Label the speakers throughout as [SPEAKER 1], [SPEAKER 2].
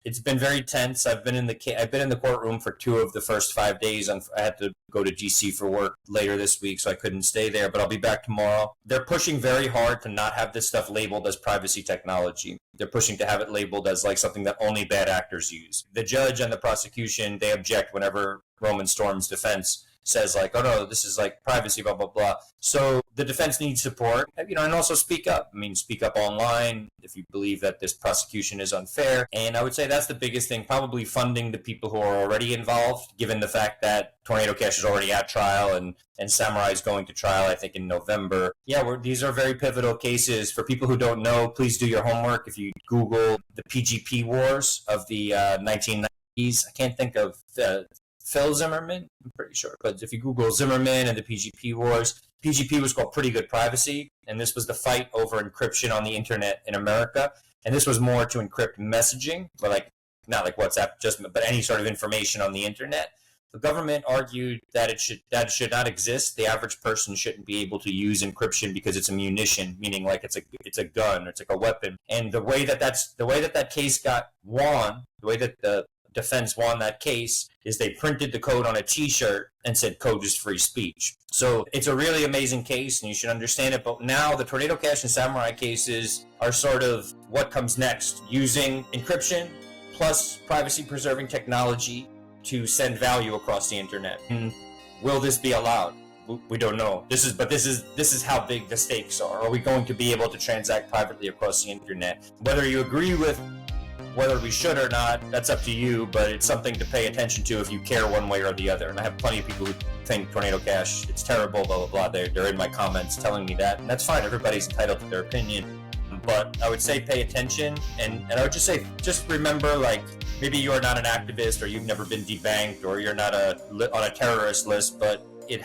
[SPEAKER 1] It's been very tense. I've been in the courtroom for 2 of the first 5 days. I had to go to GC for work later this week, so I couldn't stay there, but I'll be back tomorrow. They're pushing very hard to not have this stuff labeled as privacy technology. They're pushing to have it labeled as like something that only bad actors use. The judge and the prosecution, they object whenever Roman Storm's defense says like, oh no, this is like privacy, blah, blah, blah. So the defense needs support, and also speak up. I mean, speak up online if you believe that this prosecution is unfair. And I would say that's the biggest thing, probably funding the people who are already involved, given the fact that Tornado Cash is already at trial and Samurai is going to trial, I think, in November. Yeah, these are very pivotal cases. For people who don't know, please do your homework. If you Google the PGP wars of the 1990s, I can't think of Phil Zimmerman, I'm pretty sure. But if you Google Zimmerman and the PGP wars, PGP was called Pretty Good Privacy, and this was the fight over encryption on the internet in America. And this was more to encrypt messaging, but like not like WhatsApp, but any sort of information on the internet. The government argued that it should not exist. The average person shouldn't be able to use encryption because it's a munition, meaning like it's a gun, or it's like a weapon. And the way that case got won, the way that the defense won that case is they printed the code on a t-shirt and said code is free speech. So it's a really amazing case and you should understand it. But now the Tornado Cash and Samurai cases are sort of what comes next, using encryption plus privacy preserving technology to send value across the internet. And will this be allowed? We don't know. This is how big the stakes are. Are we going to be able to transact privately across the internet? Whether you agree with whether we should or not, that's up to you, but it's something to pay attention to if you care one way or the other. And I have plenty of people who think Tornado Cash, it's terrible, blah, blah, blah. They're in my comments telling me that, and that's fine. Everybody's entitled to their opinion. But I would say pay attention, and I would just say, just remember, like, maybe you're not an activist, or you've never been debanked, or you're not on a terrorist list, but it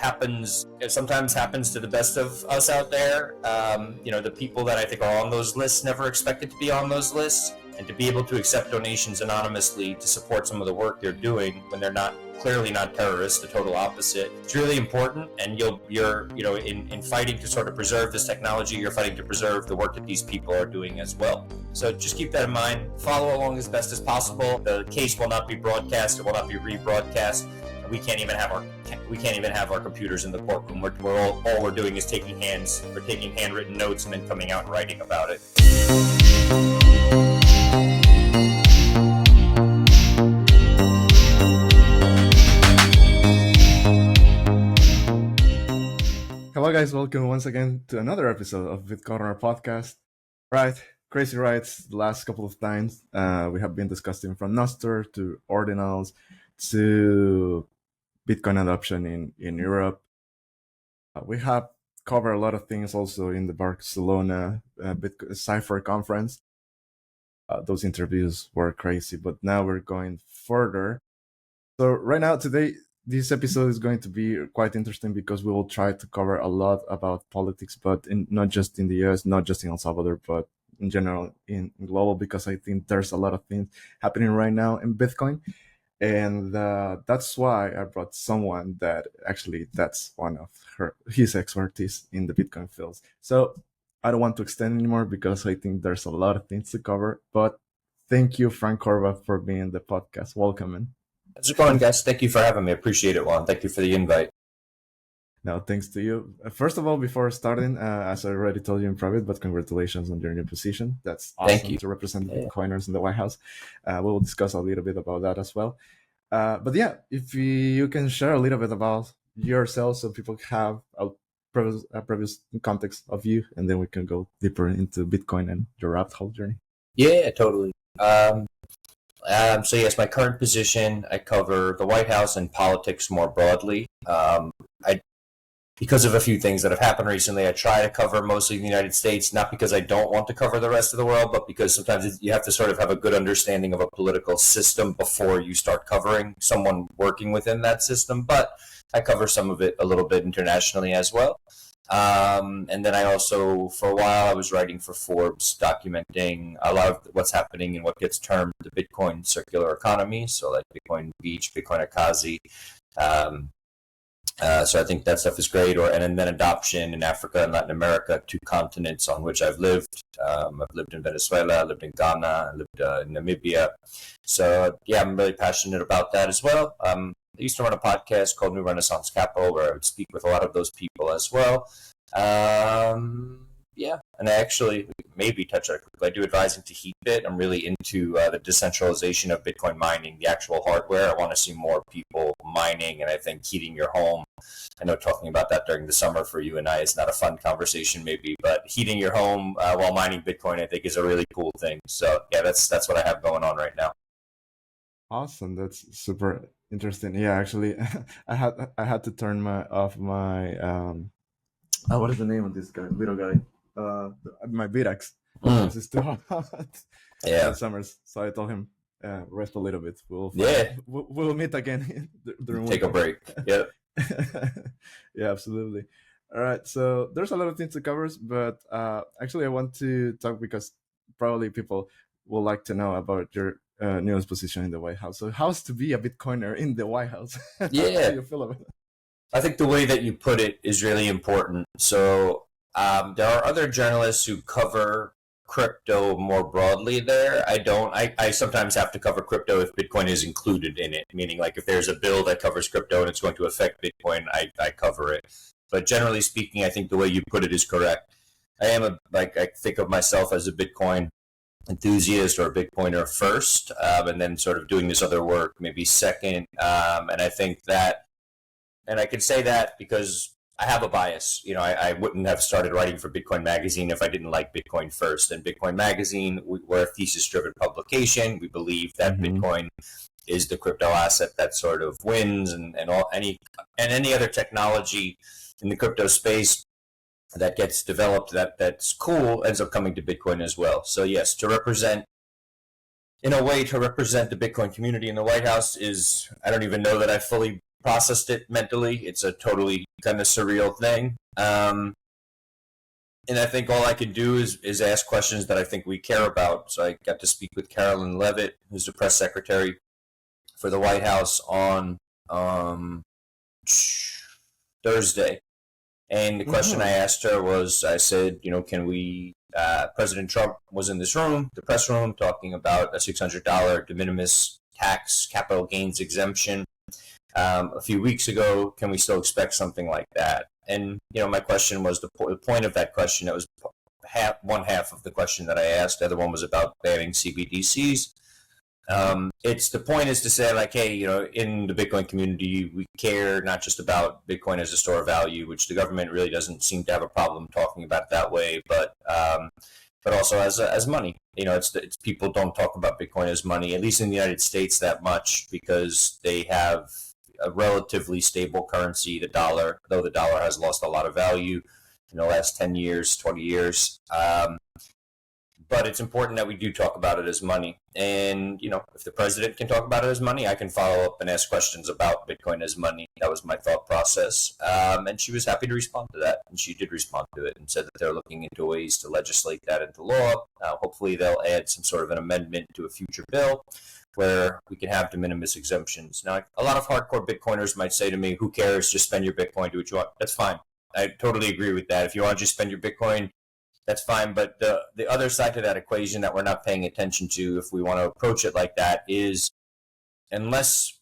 [SPEAKER 1] sometimes happens to the best of us out there. The people that I think are on those lists never expected to be on those lists. And to be able to accept donations anonymously to support some of the work they're doing when they're clearly not terrorists, the total opposite, it's really important. And you're in fighting to sort of preserve this technology, you're fighting to preserve the work that these people are doing as well. So just keep that in mind. Follow along as best as possible. The case will not be broadcast. It will not be rebroadcast. We can't even have our computers in the courtroom. All we're doing is taking handwritten notes and then coming out and writing about it.
[SPEAKER 2] Hello guys, welcome once again to another episode of Bitcoin podcast. Right, crazy rides the last couple of times. We have been discussing from Nostr to ordinals to Bitcoin adoption in Europe. We have covered a lot of things also in the Barcelona Cypher conference. Those interviews were crazy, but now we're going further. So right now, today, this episode is going to be quite interesting because we will try to cover a lot about politics, but not just in the US, not just in El Salvador, but in general in global, because I think there's a lot of things happening right now in Bitcoin. And that's why I brought someone that's one of his expertise in the Bitcoin fields. So I don't want to extend anymore because I think there's a lot of things to cover. But thank you, Frank Corva, for being in the podcast. Welcome, man.
[SPEAKER 1] How's it going, guys? Thank you for having me. I appreciate it, Juan. Thank you for the invite.
[SPEAKER 2] No, thanks to you. First of all, before starting, as I already told you in private, but congratulations on your new position. That's awesome to represent Bitcoiners in the White House. We will discuss a little bit about that as well. But yeah, if you can share a little bit about yourself so people have a previous context of you, and then we can go deeper into Bitcoin and your rabbit hole journey.
[SPEAKER 1] Yeah, totally. So yes, my current position, I cover the White House and politics more broadly. Because of a few things that have happened recently, I try to cover mostly the United States, not because I don't want to cover the rest of the world, but because sometimes you have to sort of have a good understanding of a political system before you start covering someone working within that system. But I cover some of it a little bit internationally as well. And then I also, for a while, I was writing for Forbes, documenting a lot of what's happening in what gets termed the Bitcoin circular economy. So like Bitcoin Beach, Bitcoin Akazi, So I think that stuff is great. And then adoption in Africa and Latin America, two continents on which I've lived. I've lived in Venezuela, I lived in Ghana, I lived in Namibia. So yeah, I'm really passionate about that as well. I used to run a podcast called New Renaissance Capital where I would speak with a lot of those people as well. Yeah, and I actually maybe touch on it quickly. I do advising to Heatbit. I'm really into the decentralization of Bitcoin mining, the actual hardware. I want to see more people mining, and I think heating your home. I know talking about that during the summer for you and I is not a fun conversation, maybe, but heating your home while mining Bitcoin, I think, is a really cool thing. So yeah, that's what I have going on right now.
[SPEAKER 2] Awesome, that's super interesting. Yeah, actually, I had to turn my what is the name of this guy, little guy? My Virax, because it's too hot
[SPEAKER 1] Yeah.
[SPEAKER 2] summers. So I told him rest a little bit.
[SPEAKER 1] Yeah.
[SPEAKER 2] We'll meet again during
[SPEAKER 1] Take a break. Yeah.
[SPEAKER 2] Yeah, absolutely. All right, so there's a lot of things to cover, but actually I want to talk because probably people would like to know about your newest position in the White House. So how's to be a Bitcoiner in the White House?
[SPEAKER 1] Yeah.
[SPEAKER 2] How do you feel about it?
[SPEAKER 1] I think the way that you put it is really important. So there are other journalists who cover crypto more broadly there. I don't. I sometimes have to cover crypto if Bitcoin is included in it, meaning like if there's a bill that covers crypto and it's going to affect Bitcoin, I cover it. But generally speaking, I think the way you put it is correct. I think of myself as a Bitcoin enthusiast or a Bitcoiner first, and then sort of doing this other work maybe second. And I think that, and I can say that because I have a bias. I wouldn't have started writing for Bitcoin Magazine if I didn't like Bitcoin first. And Bitcoin Magazine, we're a thesis-driven publication. We believe that Bitcoin is the crypto asset that sort of wins, and any other technology in the crypto space that gets developed that's cool ends up coming to Bitcoin as well. So yes, to represent the Bitcoin community in the White House is, I don't even know that I fully processed it mentally. It's a totally kind of surreal thing. And I think all I can do is ask questions that I think we care about. So I got to speak with Carolyn Levitt, who's the press secretary for the White House, on Thursday. And the question I asked her was, I said, can we, President Trump was in this room, the press room, talking about a $600 de minimis tax capital gains exemption a few weeks ago. Can we still expect something like that? And, my question was, the point of that question, that was one half of the question that I asked. The other one was about banning CBDCs. The point is to say, like, hey, in the Bitcoin community, we care not just about Bitcoin as a store of value, which the government really doesn't seem to have a problem talking about it that way, but also as money. It's people don't talk about Bitcoin as money, at least in the United States, that much, because they have a relatively stable currency, the dollar, though the dollar has lost a lot of value in the last 10 years, 20 years. But it's important that we do talk about it as money. And, if the president can talk about it as money, I can follow up and ask questions about Bitcoin as money. That was my thought process. And she was happy to respond to that. And she did respond to it and said that they're looking into ways to legislate that into law. Hopefully they'll add some sort of an amendment to a future bill where we can have de minimis exemptions. Now, a lot of hardcore Bitcoiners might say to me, who cares? Just spend your Bitcoin, do what you want. That's fine. I totally agree with that. If you want to just spend your Bitcoin, that's fine. But the other side to that equation that we're not paying attention to, if we want to approach it like that, is unless,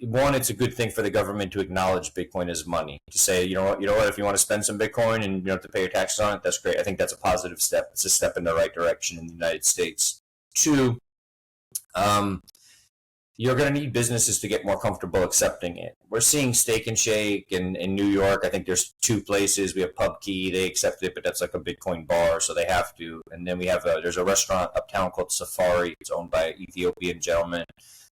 [SPEAKER 1] one, it's a good thing for the government to acknowledge Bitcoin as money, to say, you know what, if you want to spend some Bitcoin and you don't have to pay your taxes on it, that's great. I think that's a positive step. It's a step in the right direction in the United States. Two, you're going to need businesses to get more comfortable accepting it. We're seeing Steak and Shake in New York. I think there's two places. We have PubKey. They accept it, but that's like a Bitcoin bar, so they have to. And then we have there's a restaurant uptown called Safari. It's owned by an Ethiopian gentleman,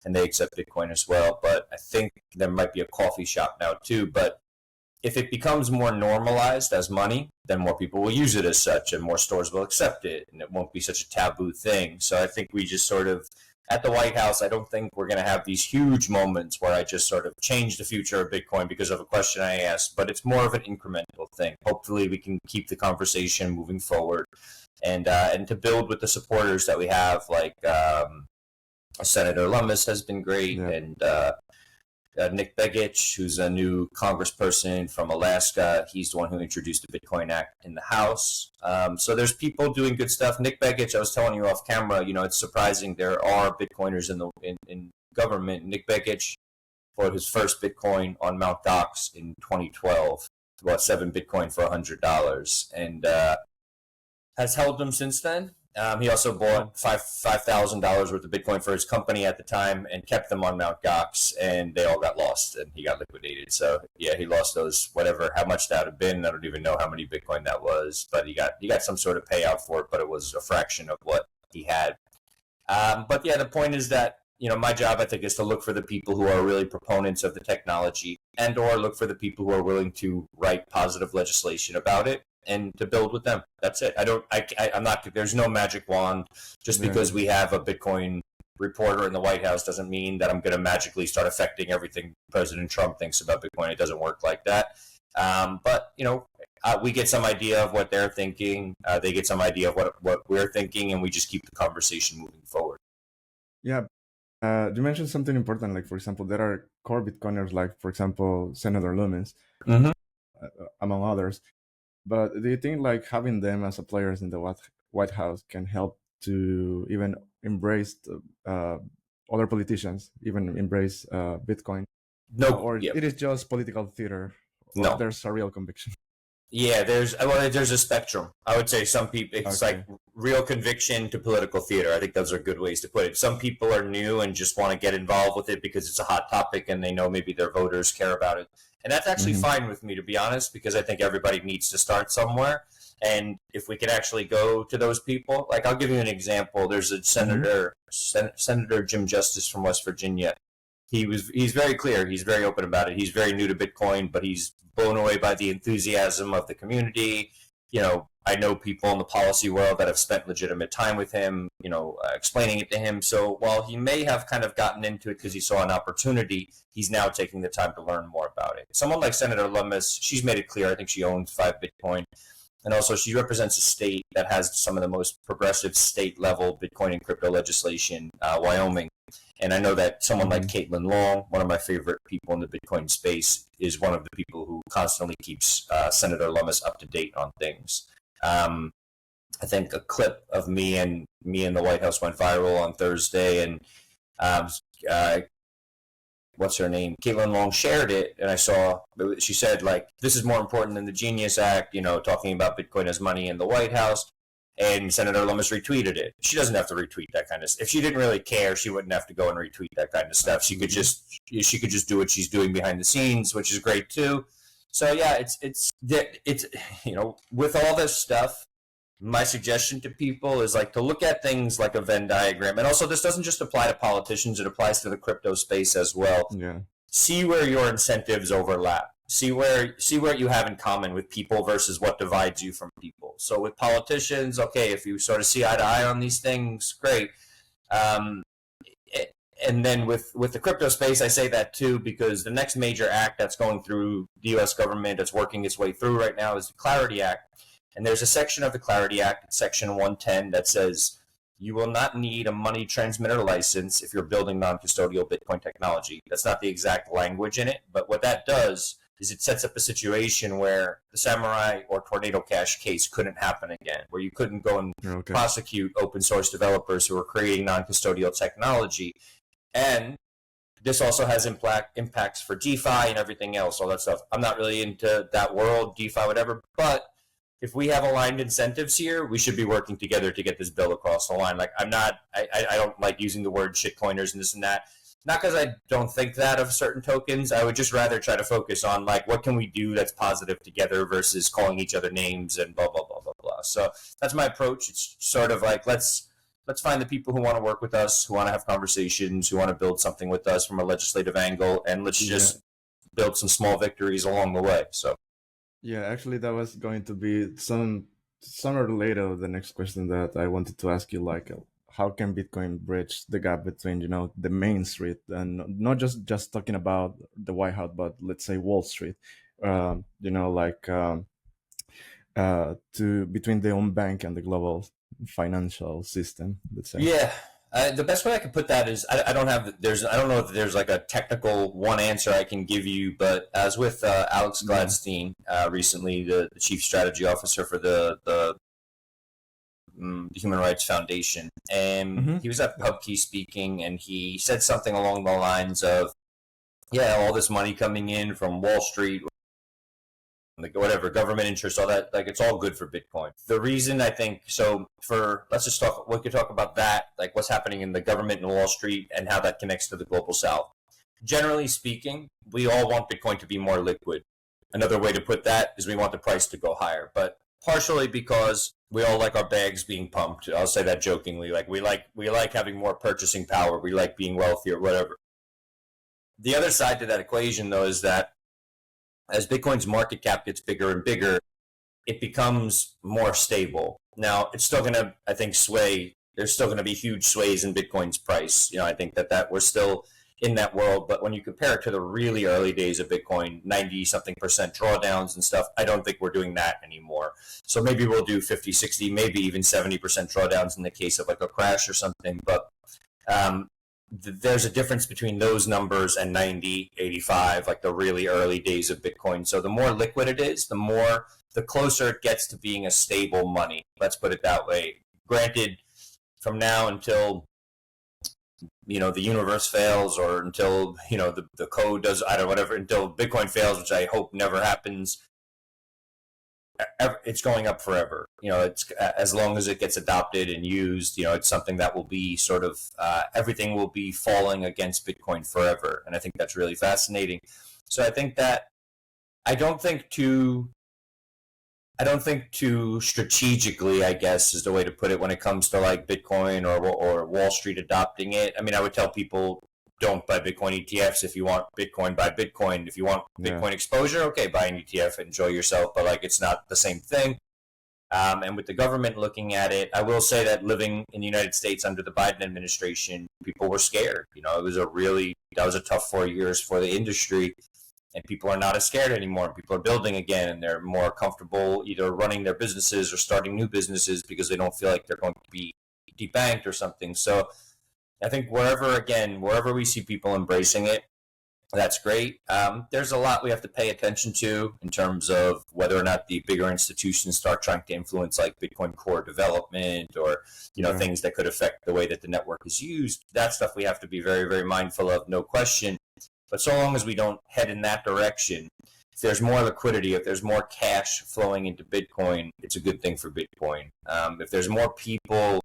[SPEAKER 1] and they accept Bitcoin as well. But I think there might be a coffee shop now too. But if it becomes more normalized as money, then more people will use it as such, and more stores will accept it, and it won't be such a taboo thing. So I think we just sort of, at the White House, I don't think we're going to have these huge moments where I just sort of change the future of Bitcoin because of a question I asked, but it's more of an incremental thing. Hopefully we can keep the conversation moving forward and to build with the supporters that we have, like Senator Lummis has been great, and Nick Begich, who's a new congressperson from Alaska. He's the one who introduced the Bitcoin Act in the House. So there's people doing good stuff. Nick Begich, I was telling you off camera, it's surprising there are Bitcoiners in government. Nick Begich bought his first Bitcoin on Mt. Gox in 2012, bought 7 Bitcoin for $100, and has held them since then. He also bought $5,000 worth of Bitcoin for his company at the time and kept them on Mt. Gox, and they all got lost and he got liquidated. So yeah, he lost those, whatever, how much that would have been. I don't even know how many Bitcoin that was, but he got some sort of payout for it, but it was a fraction of what he had. But yeah, the point is that, my job, I think, is to look for the people who are really proponents of the technology and or look for the people who are willing to write positive legislation about it and to build with them. That's it. I'm not, there's no magic wand. Just because we have a Bitcoin reporter in the White House doesn't mean that I'm going to magically start affecting everything President Trump thinks about Bitcoin. It doesn't work like that. But, we get some idea of what they're thinking. They get some idea of what we're thinking, and we just keep the conversation moving forward.
[SPEAKER 2] Yeah. You mentioned something important, like, for example, there are core Bitcoiners, like, for example, Senator Lummis, among others. But do you think, like, having them as a players in the White House can help to even embrace other politicians, even embrace Bitcoin?
[SPEAKER 1] No.
[SPEAKER 2] Or it is just political theater?
[SPEAKER 1] No.
[SPEAKER 2] There's a real conviction.
[SPEAKER 1] Yeah, there's a spectrum. I would say some people, it's like real conviction to political theater. I think those are good ways to put it. Some people are new and just want to get involved with it because it's a hot topic and they know maybe their voters care about it. And that's actually fine with me, to be honest, because I think everybody needs to start somewhere. And if we could actually go to those people, like, I'll give you an example. There's a Senator Jim Justice from West Virginia. He's very clear. He's very open about it. He's very new to Bitcoin, but he's blown away by the enthusiasm of the community. I know people in the policy world that have spent legitimate time with him, explaining it to him. So while he may have kind of gotten into it because he saw an opportunity, he's now taking the time to learn more about it. Someone like Senator Lummis, she's made it clear. I think she owns 5 Bitcoin. And also she represents a state that has some of the most progressive state-level Bitcoin and crypto legislation, Wyoming. And I know that someone like Caitlin Long, one of my favorite people in the Bitcoin space, is one of the people who constantly keeps Senator Lummis up to date on things. I think a clip of me in the White House went viral on Thursday, and what's her name? Caitlin Long shared it, and I saw, she said, like, this is more important than the Genius Act, talking about Bitcoin as money in the White House. And Senator Lummis retweeted it. She doesn't have to retweet that kind of stuff. If she didn't really care, she wouldn't have to go and retweet that kind of stuff. She could just do what she's doing behind the scenes, which is great too. So yeah, it's with all this stuff, my suggestion to people is, like, to look at things like a Venn diagram. And also, this doesn't just apply to politicians, it applies to the crypto space as well.
[SPEAKER 2] Yeah.
[SPEAKER 1] See where your incentives overlap. See where you have in common with people versus what divides you from people. So with politicians, okay, if you sort of see eye to eye on these things, great. And then with the crypto space, I say that too, because the next major act that's going through the U.S. government, that's working its way through right now, is the Clarity Act. And there's a section of the Clarity Act, Section 110, that says you will not need a money transmitter license if you're building non-custodial Bitcoin technology. That's not the exact language in it, but what that does is it sets up a situation where the Samurai or Tornado Cash case couldn't happen again, where you couldn't go and prosecute open source developers who are creating non-custodial technology. And this also has impacts for DeFi and everything else, all that stuff. I'm not really into that world, DeFi, whatever, but if we have aligned incentives here, we should be working together to get this bill across the line. Like, I don't like using the word shitcoiners and this and that. Not because I don't think that of certain tokens. I would just rather try to focus on, like, what can we do that's positive together versus calling each other names and blah, blah, blah, blah, blah. So that's my approach. It's sort of like, let's find the people who want to work with us, who want to have conversations, who want to build something with us from a legislative angle, and let's just build some small victories along the way. So.
[SPEAKER 2] Yeah, actually, that was going to be somewhere later the next question that I wanted to ask you, like, how can Bitcoin bridge the gap between, the Main Street and not just talking about the White House, but let's say Wall Street, to between the own bank and the global financial system, let's say.
[SPEAKER 1] Yeah, The best way I could put that is I don't have I don't know if there's like a technical one answer I can give you, but as with Alex Gladstein recently, the chief strategy officer for the Human Rights Foundation, and he was at PubKey speaking, and he said something along the lines of, "Yeah, all this money coming in from Wall Street, like whatever government interest, all that, like it's all good for Bitcoin." The reason I think so, for let's just talk, we could talk about that, like what's happening in the government and Wall Street and how that connects to the global South. Generally speaking, we all want Bitcoin to be more liquid. Another way to put that is we want the price to go higher, but partially because we all like our bags being pumped. I'll say that jokingly, like we like having more purchasing power, we like being wealthy or whatever. The other side to that equation, though, is that as Bitcoin's market cap gets bigger and bigger, it becomes more stable. Now, it's still going to, I think, sway. There's still going to be huge sways in Bitcoin's price. You know, I think that we're still in that world. But when you compare it to the really early days of Bitcoin, 90-something% drawdowns and stuff, I don't think we're doing that anymore. So maybe we'll do 50, 60, maybe even 70% drawdowns in the case of like a crash or something. But there's a difference between those numbers and 90, 85, like the really early days of Bitcoin. So the more liquid it is, the closer it gets to being a stable money. Let's put it that way. Granted, from now until the universe fails, or until the code does, I don't know, whatever, until Bitcoin fails, which I hope never happens, it's going up forever. It's as long as it gets adopted and used, it's something that will be sort of everything will be falling against Bitcoin forever, and I think that's really fascinating. So I think that I don't think too strategically, I guess, is the way to put it, when it comes to like Bitcoin or Wall Street adopting it. I mean, I would tell people, don't buy Bitcoin ETFs. If you want Bitcoin, buy Bitcoin. If you want Bitcoin exposure, okay, buy an ETF, enjoy yourself. But like, it's not the same thing. And with the government looking at it, I will say that living in the United States under the Biden administration, people were scared. That was a tough 4 years for the industry. And people are not as scared anymore. People are building again, and they're more comfortable either running their businesses or starting new businesses because they don't feel like they're going to be debanked or something. So I think wherever we see people embracing it, that's great. There's a lot we have to pay attention to in terms of whether or not the bigger institutions start trying to influence like Bitcoin core development, or things that could affect the way that the network is used. That stuff we have to be very, very mindful of, no question. But so long as we don't head in that direction, if there's more liquidity, if there's more cash flowing into Bitcoin, it's a good thing for Bitcoin. If there's more people,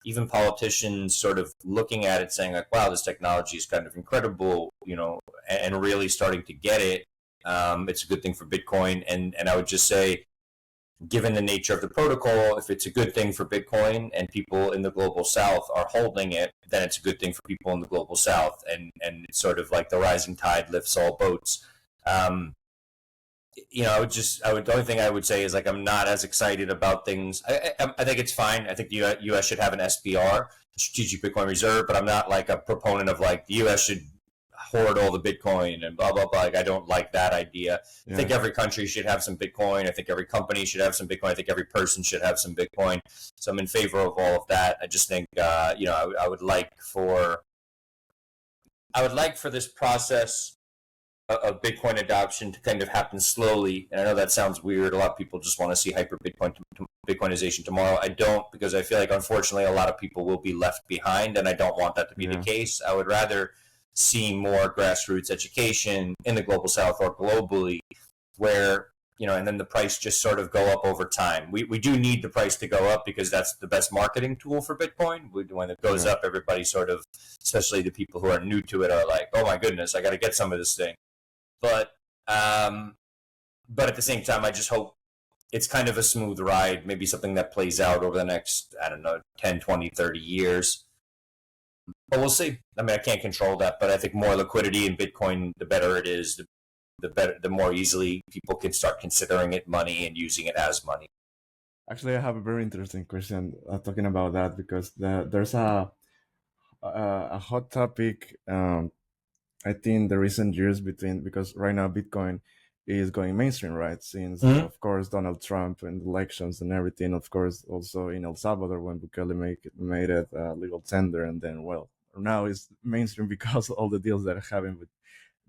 [SPEAKER 1] even politicians, sort of looking at it saying like, wow, this technology is kind of incredible, and really starting to get it, it's a good thing for Bitcoin. And I would just say, given the nature of the protocol, if it's a good thing for Bitcoin and people in the global South are holding it, then it's a good thing for people in the global South. And it's sort of like the rising tide lifts all boats. The only thing I would say is like, I'm not as excited about things. I think it's fine. I think the U.S. should have an SBR, Strategic Bitcoin Reserve, but I'm not like a proponent of like the U.S. should hoard all the Bitcoin and blah, blah, blah. Like, I don't like that idea. I think every country should have some Bitcoin. I think every company should have some Bitcoin. I think every person should have some Bitcoin. So I'm in favor of all of that. I just think, I would like for this process of Bitcoin adoption to kind of happen slowly. And I know that sounds weird. A lot of people just want to see hyper Bitcoinization tomorrow. I don't, because I feel like, unfortunately, a lot of people will be left behind, and I don't want that to be the case. I would rather see more grassroots education in the global South or globally, where, and then the price just sort of go up over time. We do need the price to go up because that's the best marketing tool for Bitcoin. When it goes up, everybody sort of, especially the people who are new to it, are like, oh my goodness, I got to get some of this thing. But at the same time, I just hope it's kind of a smooth ride, maybe something that plays out over the next, 10, 20, 30 years. But we'll see. I mean, I can't control that, but I think more liquidity in Bitcoin, the better it is, the more easily people can start considering it money and using it as money.
[SPEAKER 2] Actually, I have a very interesting question talking about that, because there's a hot topic, I think, in the recent years because right now Bitcoin is going mainstream, right? Since,
[SPEAKER 1] Mhm.
[SPEAKER 2] of course, Donald Trump and elections and everything, of course, also in El Salvador when Bukele made it legal tender, and then, well, now it's mainstream because of all the deals that are having with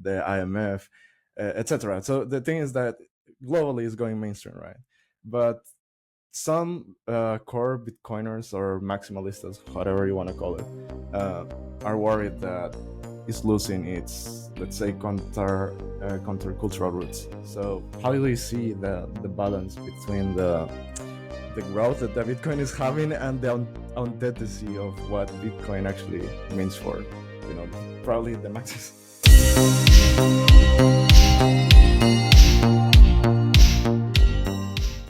[SPEAKER 2] the IMF, etc. So the thing is that globally is going mainstream, right? But some core Bitcoiners or maximalistas, whatever you want to call it, are worried that it's losing its, let's say, countercultural roots. So how do you see the balance between the growth that the Bitcoin is having and the antithesis of what Bitcoin actually means for, probably the maxis?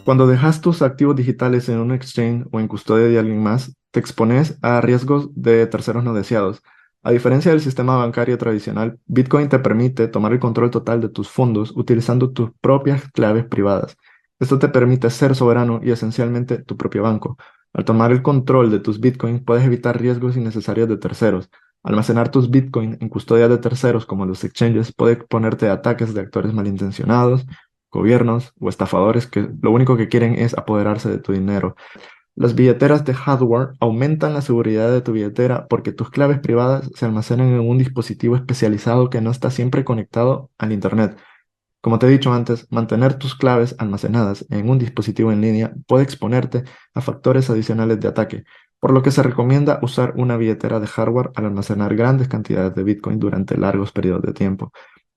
[SPEAKER 2] Cuando dejas tus activos digitales en un exchange o en custodia de alguien más, te expones a riesgos de terceros no deseados. A diferencia del sistema bancario tradicional, Bitcoin te permite tomar el control total de tus fondos utilizando tus propias claves privadas. Esto te permite ser soberano y esencialmente tu propio banco. Al tomar el control de tus Bitcoins, puedes evitar riesgos innecesarios de terceros. Almacenar tus Bitcoin en custodia de terceros como los exchanges puede exponerte a ataques de actores malintencionados, gobiernos o estafadores que lo único que quieren es apoderarse de tu dinero. Las billeteras de hardware aumentan la seguridad de tu billetera porque tus claves privadas se almacenan en un dispositivo especializado que no está siempre conectado al Internet. Como te he dicho antes, mantener tus claves almacenadas en un dispositivo en línea puede exponerte a factores adicionales de ataque, por lo que se recomienda usar una billetera de hardware al almacenar grandes cantidades de Bitcoin durante largos periodos de tiempo.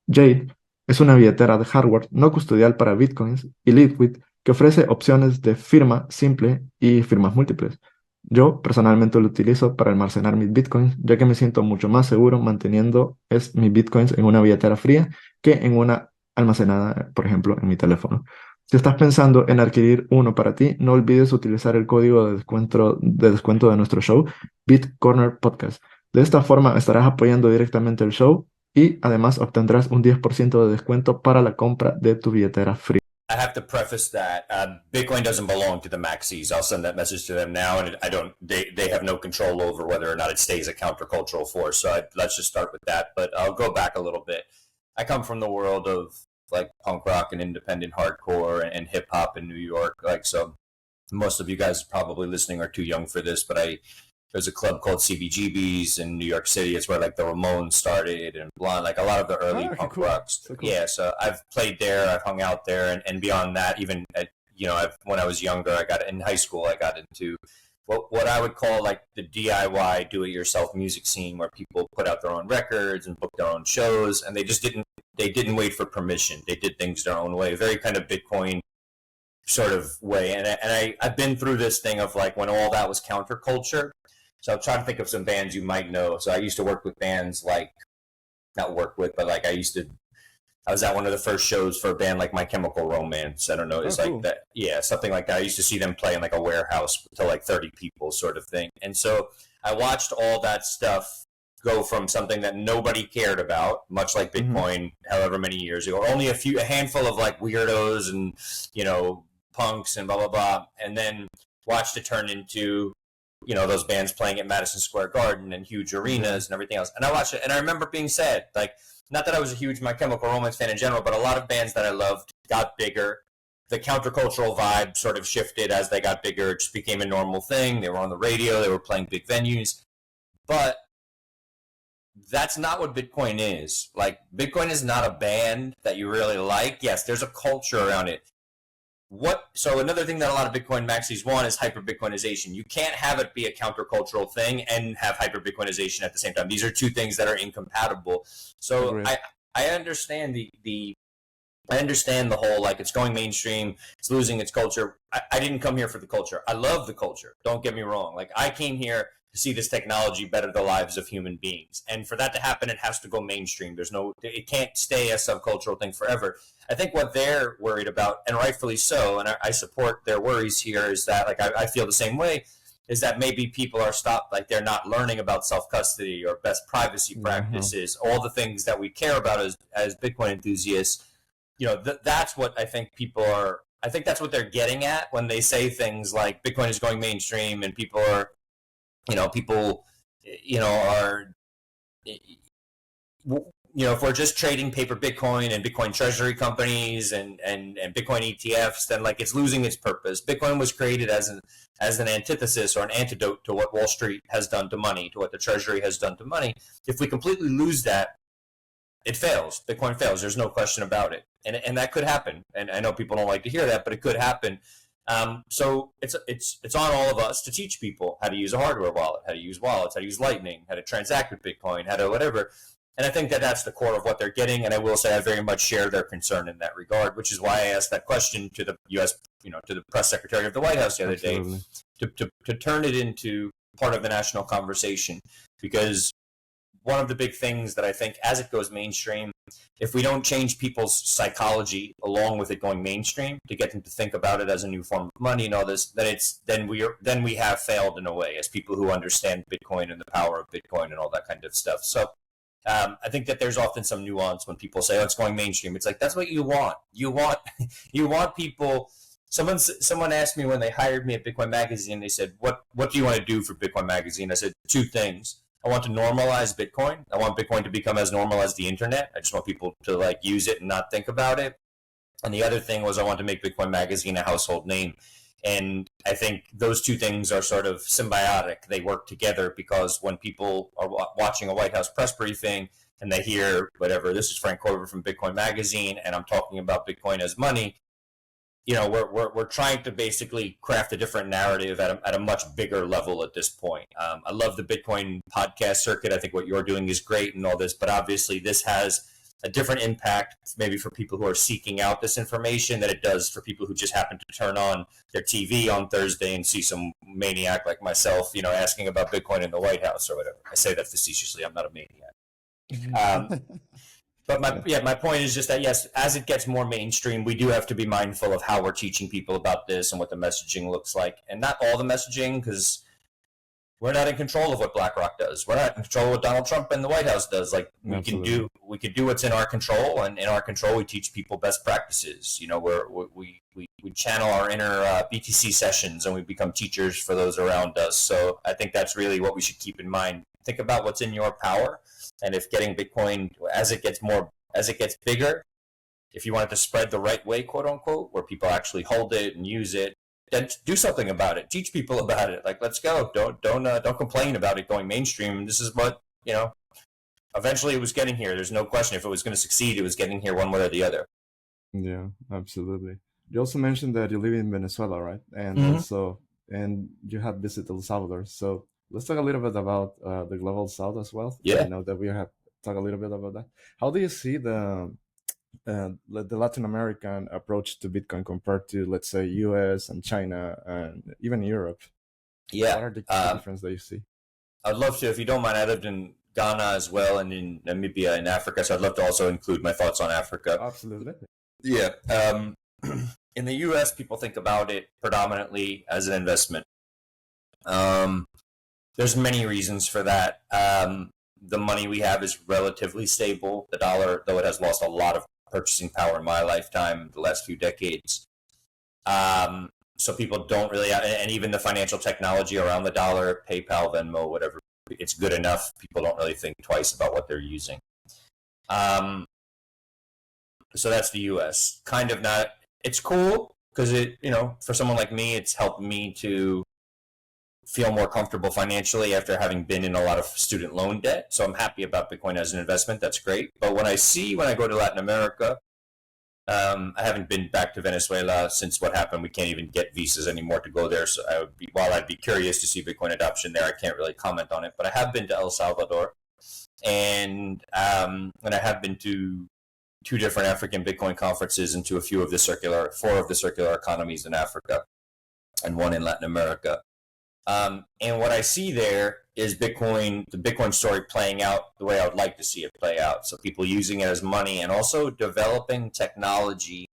[SPEAKER 2] Jade es una billetera de hardware no custodial para Bitcoins y Liquid que ofrece opciones de firma simple y firmas múltiples. Yo personalmente lo utilizo para almacenar mis Bitcoins, ya que me siento mucho más seguro manteniendo mis Bitcoins en una billetera fría que en una almacenada, por ejemplo, en mi teléfono. Si estás pensando en adquirir uno para ti, no olvides utilizar el código de descuento de nuestro show, BitCorner Podcast. De esta forma estarás apoyando directamente el show y además obtendrás un 10% de descuento para la compra de tu billetera free.
[SPEAKER 1] I have to preface that Bitcoin doesn't belong to the maxis. I'll send that message to them now, and I don't. They have no control over whether or not it stays a countercultural force. So let's just start with that. But I'll go back a little bit. I come from the world of like punk rock and independent hardcore and hip hop in New York. Like, so most of you guys probably listening are too young for this, but there's a club called CBGBs in New York City. It's where like the Ramones started and Blonde, like a lot of the early punk rocks. So cool. Yeah, so I've played there, I've hung out there, and beyond that, even when I was younger, in high school, I got into what I would call like the DIY, do-it-yourself music scene, where people put out their own records and book their own shows, and they didn't wait for permission. They did things their own way, very kind of Bitcoin sort of way. And I've been through this thing of like when all that was counterculture. So I'm trying to think of some bands you might know. So I used to work with bands like, not work with, but like I was at one of the first shows for a band like My Chemical Romance. I don't know. It's cool. Like that. Yeah, something like that. I used to see them play in like a warehouse to like 30 people sort of thing. And so I watched all that stuff go from something that nobody cared about, much like Bitcoin, however many years ago, only a handful of like weirdos and, punks and blah, blah, blah. And then watched it turn into, those bands playing at Madison Square Garden and huge arenas and everything else. And I watched it, and I remember being sad. Like, not that I was a huge My Chemical Romance fan in general, but a lot of bands that I loved got bigger. The countercultural vibe sort of shifted as they got bigger. It just became a normal thing. They were on the radio. They were playing big venues. But that's not what Bitcoin is. Like, Bitcoin is not a band that you really like. Yes, there's a culture around it. So another thing that a lot of Bitcoin maxis want is hyper-Bitcoinization. You can't have it be a countercultural thing and have hyper-Bitcoinization at the same time. These are two things that are incompatible. So I understand I understand the whole, like, it's going mainstream, it's losing its culture. I didn't come here for the culture. I love the culture. Don't get me wrong. Like, I came here to see this technology better the lives of human beings. And for that to happen, it has to go mainstream. It can't stay a subcultural thing forever. I think what they're worried about, and rightfully so, and I support their worries here, is that, like, I feel the same way, is that maybe people are stopped, like they're not learning about self-custody or best privacy practices, all the things that we care about as Bitcoin enthusiasts. That's what I think I think that's what they're getting at when they say things like Bitcoin is going mainstream and people are, if we're just trading paper Bitcoin and Bitcoin treasury companies and Bitcoin ETFs, then like it's losing its purpose. Bitcoin was created as an antithesis or an antidote to what Wall Street has done to money, to what the treasury has done to money. If we completely lose that, it fails. Bitcoin fails. There's no question about it. And that could happen. And I know people don't like to hear that, but it could happen. So it's on all of us to teach people how to use a hardware wallet, how to use wallets, how to use Lightning, how to transact with Bitcoin, how to whatever. And I think that that's the core of what they're getting. And I will say I very much share their concern in that regard, which is why I asked that question to the U.S., to the press secretary of the White House the other
[SPEAKER 2] Absolutely.
[SPEAKER 1] day, to turn it into part of the national conversation. Because one of the big things that I think as it goes mainstream, if we don't change people's psychology along with it going mainstream to get them to think about it as a new form of money and all this, then we have failed in a way as people who understand Bitcoin and the power of Bitcoin and all that kind of stuff. So I think that there's often some nuance when people say, "Oh, it's going mainstream." It's like that's what you want. You want people. Someone asked me when they hired me at Bitcoin Magazine. They said, "What do you want to do for Bitcoin Magazine?" I said, two things. I want to normalize Bitcoin. I want Bitcoin to become as normal as the internet. I just want people to like use it and not think about it. And the other thing was I want to make Bitcoin Magazine a household name. And I think those two things are sort of symbiotic. They work together because when people are watching a White House press briefing and they hear whatever, this is Frank Corva from Bitcoin Magazine, and I'm talking about Bitcoin as money, we're trying to basically craft a different narrative at a much bigger level at this point. I love the Bitcoin podcast circuit. I think what you're doing is great and all this, but obviously this has a different impact maybe for people who are seeking out this information than it does for people who just happen to turn on their TV on Thursday and see some maniac like myself, asking about Bitcoin in the White House or whatever. I say that facetiously. I'm not a maniac. But my point is just that, yes, as it gets more mainstream, we do have to be mindful of how we're teaching people about this and what the messaging looks like. And not all the messaging, because we're not in control of what BlackRock does. We're not in control of what Donald Trump and the White House does. Like we can do what's in our control, and in our control, we teach people best practices. We channel our inner BTC sessions, and we become teachers for those around us. So I think that's really what we should keep in mind. Think about what's in your power, and if getting Bitcoin as it gets bigger, if you want it to spread the right way, quote unquote, where people actually hold it and use it, then do something about it. Teach people about it. Like, let's go. Don't complain about it going mainstream. This is what eventually it was getting here. There's no question. If it was going to succeed, it was getting here one way or the other.
[SPEAKER 2] Yeah, absolutely. You also mentioned that you live in Venezuela, right? And and you have visited El Salvador. So let's talk a little bit about the global south as well.
[SPEAKER 1] Yeah.
[SPEAKER 2] I know that we have talked a little bit about that. How do you see the Latin American approach to Bitcoin compared to, let's say, US and China and even Europe?
[SPEAKER 1] Yeah.
[SPEAKER 2] What are the differences that you see?
[SPEAKER 1] I'd love to, if you don't mind. I lived in Ghana as well and in Namibia in Africa, so I'd love to also include my thoughts on Africa.
[SPEAKER 2] Absolutely.
[SPEAKER 1] Yeah. In the US, people think about it predominantly as an investment. There's many reasons for that. The money we have is relatively stable. The dollar, though it has lost a lot of purchasing power in my lifetime, the last few decades. So people don't really, and even the financial technology around the dollar, PayPal, Venmo, whatever, it's good enough. People don't really think twice about what they're using. So that's the US. Kind of not, it's cool because for someone like me, it's helped me to feel more comfortable financially after having been in a lot of student loan debt. So I'm happy about Bitcoin as an investment. That's great. But when I go to Latin America, I haven't been back to Venezuela since what happened. We can't even get visas anymore to go there. So while I'd be curious to see Bitcoin adoption there, I can't really comment on it. But I have been to El Salvador, and I have been to 2 different African Bitcoin conferences and to 4 of the circular economies in Africa, and 1 in Latin America. And what I see there is the Bitcoin story playing out the way I would like to see it play out. So people using it as money and also developing technology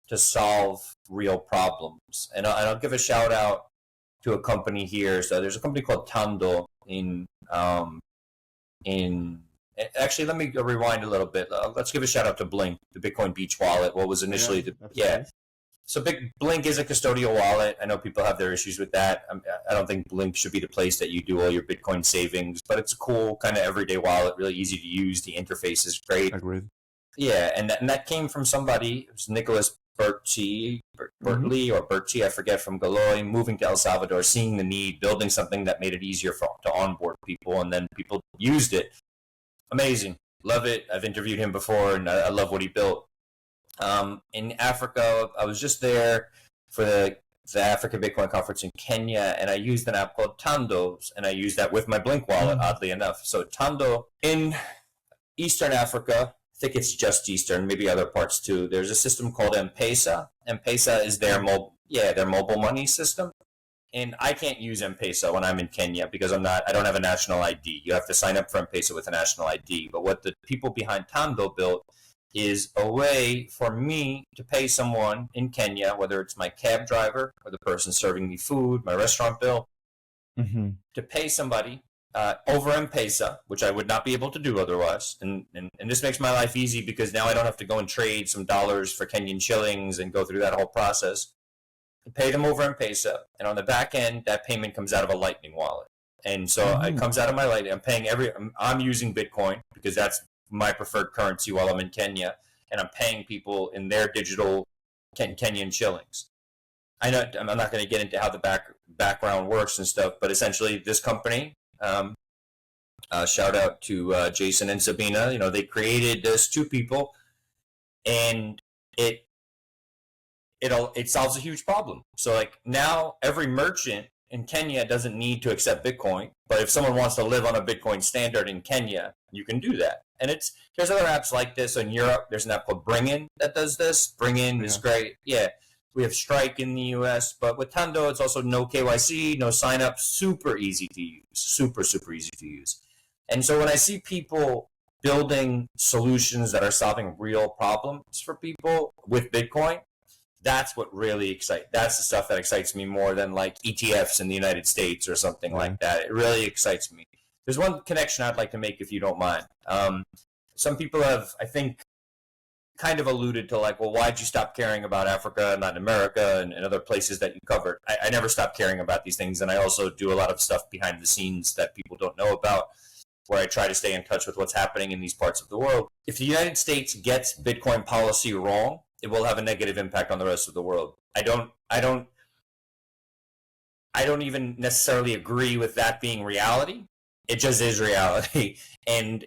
[SPEAKER 1] to solve real problems. And I'll give a shout out to a company here. So there's a company called Tando actually, let me rewind a little bit. Let's give a shout out to Blink, the Bitcoin Beach wallet. What was initially So Blink is a custodial wallet. I know people have their issues with that. I don't think Blink should be the place that you do all your Bitcoin savings, but it's a cool kind of everyday wallet, really easy to use. The interface is great.
[SPEAKER 2] Agreed.
[SPEAKER 1] Yeah, and that came from somebody. It was Nicholas Bertchi, or Bertchi, I forget, from Galoy, moving to El Salvador, seeing the need, building something that made it easier to onboard people, and then people used it. Amazing. Love it. I've interviewed him before, and I love what he built. In Africa, I was just there for the Africa Bitcoin conference in Kenya, and I used an app called Tandos, and I used that with my Blink wallet, oddly enough. So Tando, in Eastern Africa, I think it's just Eastern, maybe other parts too, there's a system called M-Pesa. M-Pesa is their mobile money system. And I can't use M-Pesa when I'm in Kenya because I don't have a national ID. You have to sign up for M-Pesa with a national ID. But what the people behind Tando built is a way for me to pay someone in Kenya, whether it's my cab driver or the person serving me food, my restaurant bill, to pay somebody over M-Pesa, which I would not be able to do otherwise. And this makes my life easy because now I don't have to go and trade some dollars for Kenyan shillings and go through that whole process. I pay them over M-Pesa, and on the back end, that payment comes out of a Lightning wallet. And so it comes out of my Lightning. I'm paying I'm using Bitcoin because that's my preferred currency while I'm in Kenya, and I'm paying people in their digital Kenyan shillings. I know I'm not going to get into how the background works and stuff, but essentially this company, shout out to Jason and Sabina, they created this, two people, and it solves a huge problem. So like now every merchant in Kenya doesn't need to accept Bitcoin, but if someone wants to live on a Bitcoin standard in Kenya, you can do that. And there's other apps like this in Europe. There's an app called Bringin that does this. Bringin is great. Yeah. We have Strike in the US, but with Tando, it's also no KYC, no sign up, super easy to use, super, super easy to use. And so when I see people building solutions that are solving real problems for people with Bitcoin, that's what really excites. That's the stuff that excites me more than like ETFs in the United States or something like that. It really excites me. There's one connection I'd like to make, if you don't mind. Some people have, I think, kind of alluded to like, well, why'd you stop caring about Africa and Latin America and other places that you covered? I never stopped caring about these things, and I also do a lot of stuff behind the scenes that people don't know about, where I try to stay in touch with what's happening in these parts of the world. If the United States gets Bitcoin policy wrong, it will have a negative impact on the rest of the world. I don't even necessarily agree with that being reality. It just is reality. And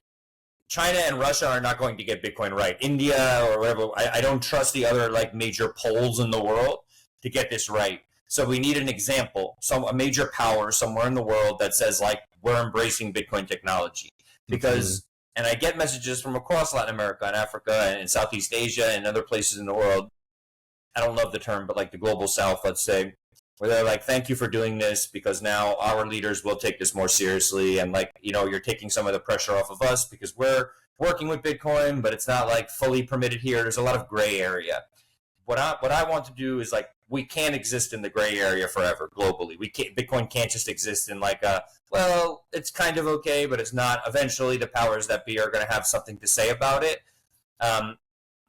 [SPEAKER 1] China and Russia are not going to get Bitcoin right. India or whatever, I don't trust the other like major poles in the world to get this right. So we need an example, a major power somewhere in the world that says like, we're embracing Bitcoin technology. Because, and I get messages from across Latin America and Africa and Southeast Asia and other places in the world. I don't love the term, but like the global South, let's say, where they're like, thank you for doing this because now our leaders will take this more seriously. And like, you're taking some of the pressure off of us because we're working with Bitcoin, but it's not like fully permitted here. There's a lot of gray area. What I want to do is like, we can't exist in the gray area forever globally. Bitcoin can't just exist in like well, it's kind of okay, but it's not. Eventually the powers that be are going to have something to say about it.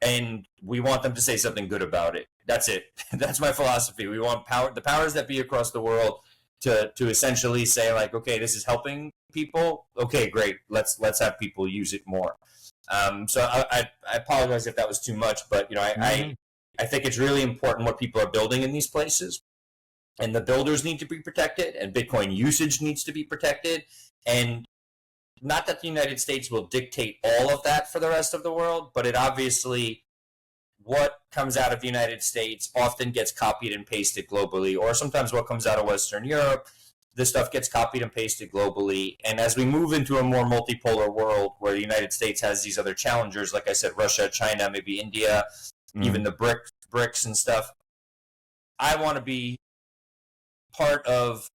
[SPEAKER 1] And we want them to say something good about it. That's it. That's my philosophy. We want the powers that be across the world to essentially say like, okay, this is helping people. Okay, great. Let's have people use it more. So I apologize if that was too much, but I think it's really important what people are building in these places, and the builders need to be protected, and Bitcoin usage needs to be protected, and not that the United States will dictate all of that for the rest of the world, but it obviously, what comes out of the United States often gets copied and pasted globally, or sometimes what comes out of Western Europe, this stuff gets copied and pasted globally. And as we move into a more multipolar world where the United States has these other challengers, like I said, Russia, China, maybe India, even the BRICS and stuff, I want to be part of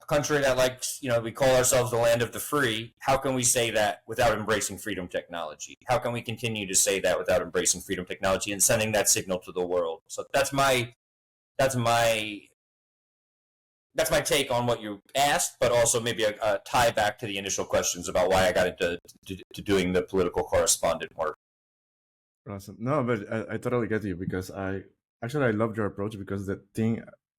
[SPEAKER 1] a country that, like, we call ourselves the land of the free. How can we say that without embracing freedom technology? How can we continue to say that without embracing freedom technology and sending that signal to the world? So that's my take on what you asked, but also maybe a tie back to the initial questions about why I got into doing the political correspondent work.
[SPEAKER 2] Awesome. No, but I totally get you, because I Actually, I love your approach because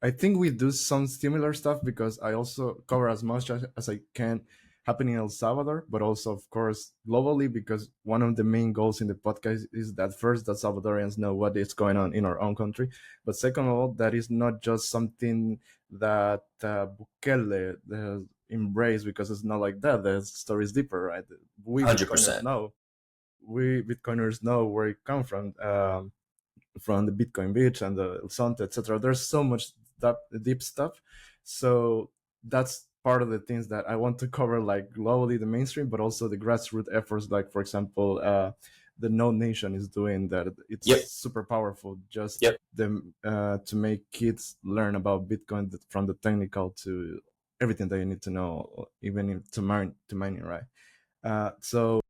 [SPEAKER 2] I think we do some similar stuff because I also cover as much as I can happening in El Salvador, but also, of course, globally, because one of the main goals in the podcast is that first, that Salvadorians know what is going on in our own country. But second of all, that is not just something that Bukele has embraced, because it's not like that. The story is deeper, right? We Bitcoiners
[SPEAKER 1] 100%.
[SPEAKER 2] know. We Bitcoiners know where it comes from the Bitcoin Beach and the El Sonte, etc. There's so much deep stuff. So that's part of the things that I want to cover, like globally the mainstream, but also the grassroots efforts. Like for example, the No Nation is doing that. It's
[SPEAKER 1] Yep.
[SPEAKER 2] super powerful. Just
[SPEAKER 1] Yep.
[SPEAKER 2] to make kids learn about Bitcoin from the technical to everything that you need to know, even to mining, right? So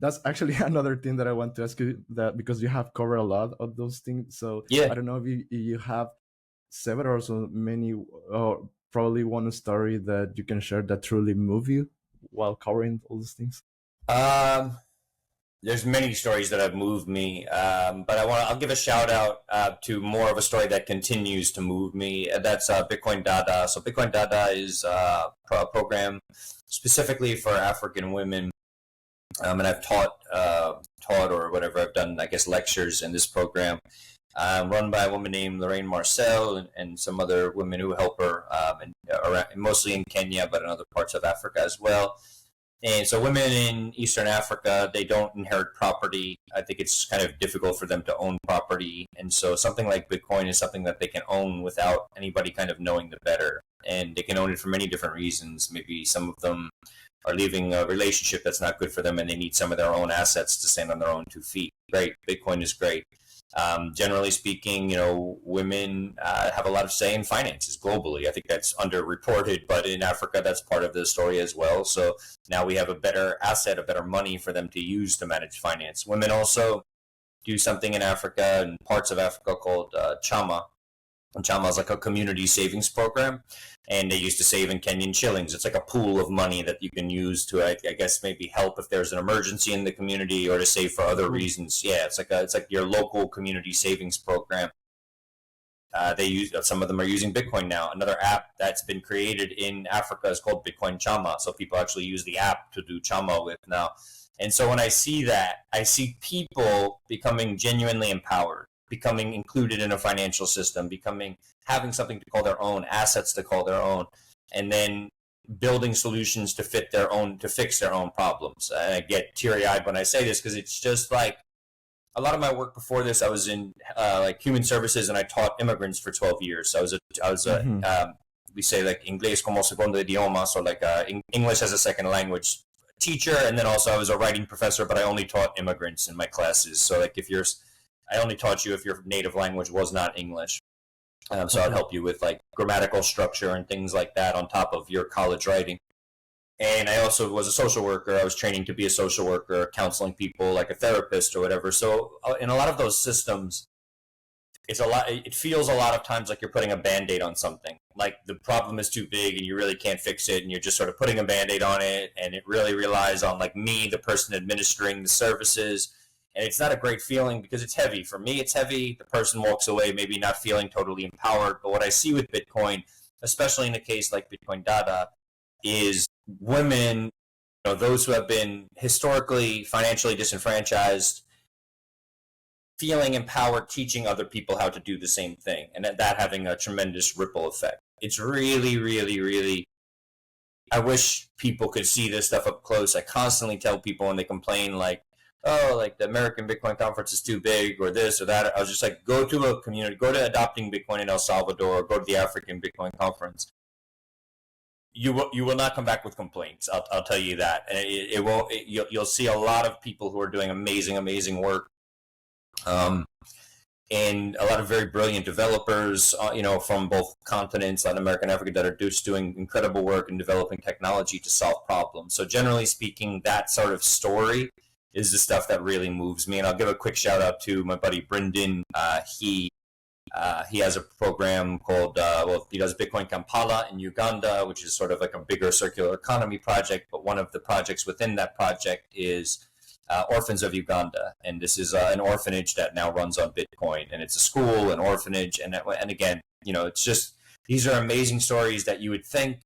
[SPEAKER 2] that's actually another thing that I want to ask you, that because you have covered a lot of those things. So
[SPEAKER 1] Yeah.
[SPEAKER 2] I don't know if you have several or so many, or probably one story that you can share that truly move you while covering all these things.
[SPEAKER 1] Um, there's many stories that have moved me, but I'll give a shout out to more of a story that continues to move me. That's Bitcoin Dada. So Bitcoin Dada is a program specifically for African women, and I've taught or whatever. I've done, I guess, lectures in this program, run by a woman named Lorraine Marcel and some other women who help her, mostly in Kenya, but in other parts of Africa as well. And so women in Eastern Africa, they don't inherit property. I think it's kind of difficult for them to own property. And so something like Bitcoin is something that they can own without anybody kind of knowing the better. And they can own it for many different reasons. Maybe some of them are leaving a relationship that's not good for them and they need some of their own assets to stand on their own 2 feet. Great. Bitcoin is great. Generally speaking, women have a lot of say in finances globally. I think that's underreported, but in Africa, that's part of the story as well. So now we have a better asset, a better money for them to use to manage finance. Women also do something in Africa and parts of Africa called Chama. And Chama is like a community savings program, and they used to save in Kenyan shillings. It's like a pool of money that you can use to, I guess, maybe help if there's an emergency in the community or to save for other reasons. Yeah, it's like your local community savings program. Some of them are using Bitcoin now. Another app that's been created in Africa is called Bitcoin Chama. So people actually use the app to do Chama with now. And so when I see that, I see people becoming genuinely empowered, becoming included in a financial system, having something to call their own, assets to call their own, and then building solutions to fix their own problems. And I get teary-eyed when I say this because it's just like a lot of my work before this. I was in like human services, and I taught immigrants for 12 years. So we say like Inglés como segundo idioma, so like English as a second language teacher, and then also I was a writing professor, but I only taught immigrants in my classes. So like I only taught you if your native language was not English. So I'd help you with like grammatical structure and things like that on top of your college writing. And I also was a social worker. I was training to be a social worker, counseling people like a therapist or whatever. So in a lot of those systems, it feels a lot of times like you're putting a Band-Aid on something. Like the problem is too big and you really can't fix it, and you're just sort of putting a Band-Aid on it, and it really relies on like me, the person administering the services. And it's not a great feeling because it's heavy. For me, it's heavy. The person walks away maybe not feeling totally empowered. But what I see with Bitcoin, especially in a case like Bitcoin Dada, is women, those who have been historically financially disenfranchised, feeling empowered, teaching other people how to do the same thing, and that having a tremendous ripple effect. It's really, really, really, I wish people could see this stuff up close. I constantly tell people when they complain like, oh, like the American Bitcoin conference is too big or this or that. I was just like, go to a community, go to Adopting Bitcoin in El Salvador, or go to the African Bitcoin conference. You will not come back with complaints. I'll tell you that. And it won't. You'll see a lot of people who are doing amazing work, and a lot of very brilliant developers, from both continents, Latin America and Africa, that are just doing incredible work in developing technology to solve problems. So generally speaking, that sort of story is the stuff that really moves me. And I'll give a quick shout out to my buddy Brendan. He has a program called, he does Bitcoin Kampala in Uganda, which is sort of like a bigger circular economy project. But one of the projects within that project is Orphans of Uganda, and this is an orphanage that now runs on Bitcoin, and it's a school, an orphanage, and again, it's just these are amazing stories that you would think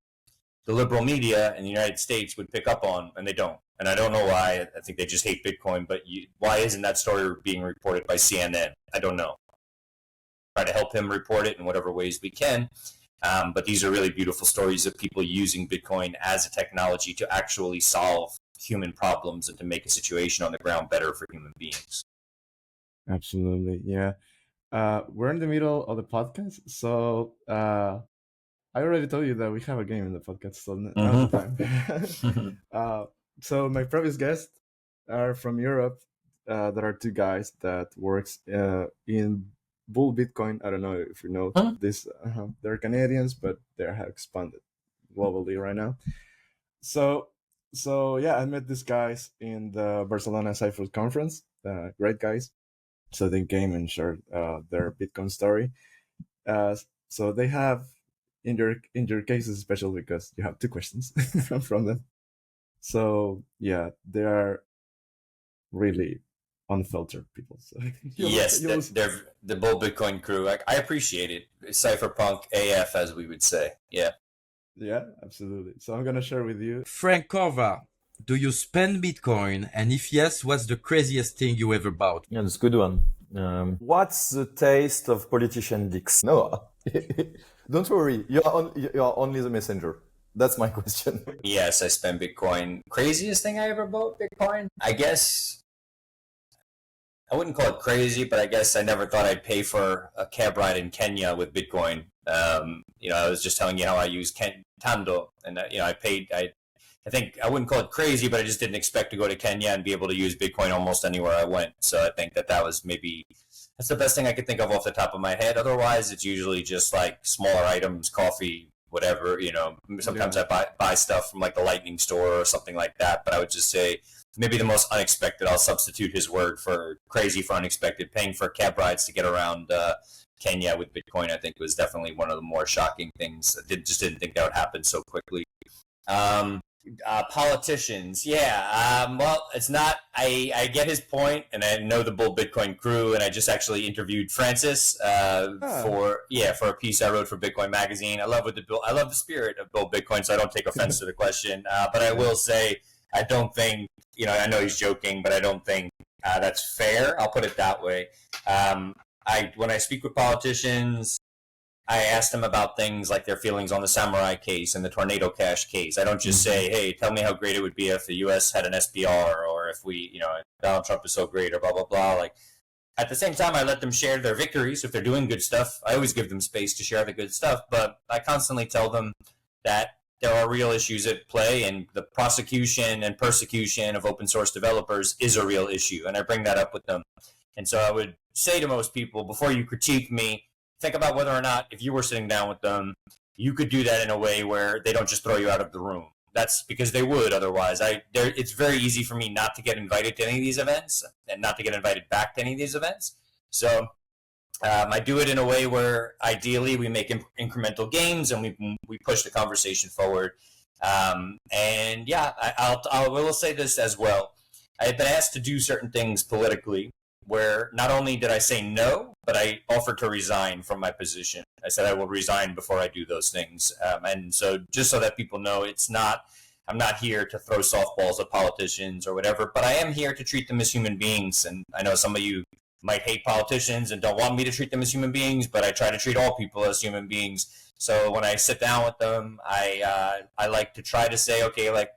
[SPEAKER 1] the liberal media in the United States would pick up on, and they don't. And I don't know why. I think they just hate Bitcoin. But why isn't that story being reported by CNN? I don't know. Try to help him report it in whatever ways we can. But these are really beautiful stories of people using Bitcoin as a technology to actually solve human problems and to make a situation on the ground better for human beings.
[SPEAKER 2] Absolutely, yeah. We're in the middle of the podcast, so I already told you that we have a game in the podcast, so now's the time. So my previous guests are from Europe. There are two guys that works in Bull Bitcoin. I don't know if you know this. They're Canadians, but they have expanded globally right now. So yeah, I met these guys in the Barcelona Cypher conference. Great guys. So they came and shared their Bitcoin story. So they have in your cases, especially because you have two questions from them. So yeah, they are really unfiltered people. So
[SPEAKER 1] yes, they're the Bull Bitcoin crew. I appreciate it. Cypherpunk AF, as we would say. Yeah.
[SPEAKER 2] Yeah, absolutely. So I'm gonna share with you.
[SPEAKER 3] Frank Corva, do you spend Bitcoin? And if yes, what's the craziest thing you ever bought?
[SPEAKER 4] Yeah, that's a good one. What's the taste of politician dicks? No, don't worry. You are only the messenger. That's my question.
[SPEAKER 1] Yes, I spend Bitcoin. Craziest thing I ever bought Bitcoin? I guess I wouldn't call it crazy, but I guess I never thought I'd pay for a cab ride in Kenya with Bitcoin. I was just telling you how I use Tando, and I paid. I think I wouldn't call it crazy, but I just didn't expect to go to Kenya and be able to use Bitcoin almost anywhere I went. So I think that was that's the best thing I could think of off the top of my head. Otherwise, it's usually just like smaller items, coffee, whatever. Sometimes I buy stuff from like the Lightning store or something like that. But I would just say maybe the most unexpected. I'll substitute his word for crazy for unexpected. Paying for cab rides to get around Kenya with Bitcoin, I think, was definitely one of the more shocking things. I just didn't think that would happen so quickly. Politicians, yeah. Well, it's not. I get his point, and I know the Bull Bitcoin crew, and I just actually interviewed Francis for a piece I wrote for Bitcoin Magazine. I love the spirit of Bull Bitcoin, so I don't take offense to the question. But I will say, I don't think I know he's joking, but I don't think that's fair. I'll put it that way. When I speak with politicians, I ask them about things like their feelings on the Samurai case and the Tornado Cash case. I don't just say, hey, tell me how great it would be if the U.S. had an SPR, or if Donald Trump is so great, or blah, blah, blah. Like, at the same time, I let them share their victories. If they're doing good stuff, I always give them space to share the good stuff. But I constantly tell them that there are real issues at play, and the prosecution and persecution of open source developers is a real issue. And I bring that up with them. And so I would say to most people, before you critique me, think about whether or not, if you were sitting down with them, you could do that in a way where they don't just throw you out of the room. That's because they would otherwise. It's very easy for me not to get invited to any of these events and not to get invited back to any of these events. So I do it in a way where ideally we make incremental gains and we push the conversation forward. And yeah, I will say this as well. I have been asked to do certain things politically, where not only did I say no, but I offered to resign from my position. I said I will resign before I do those things. And so just so that people know, I'm not here to throw softballs at politicians or whatever, but I am here to treat them as human beings. And I know some of you might hate politicians and don't want me to treat them as human beings, but I try to treat all people as human beings. So when I sit down with them, I like to try to say, okay, like,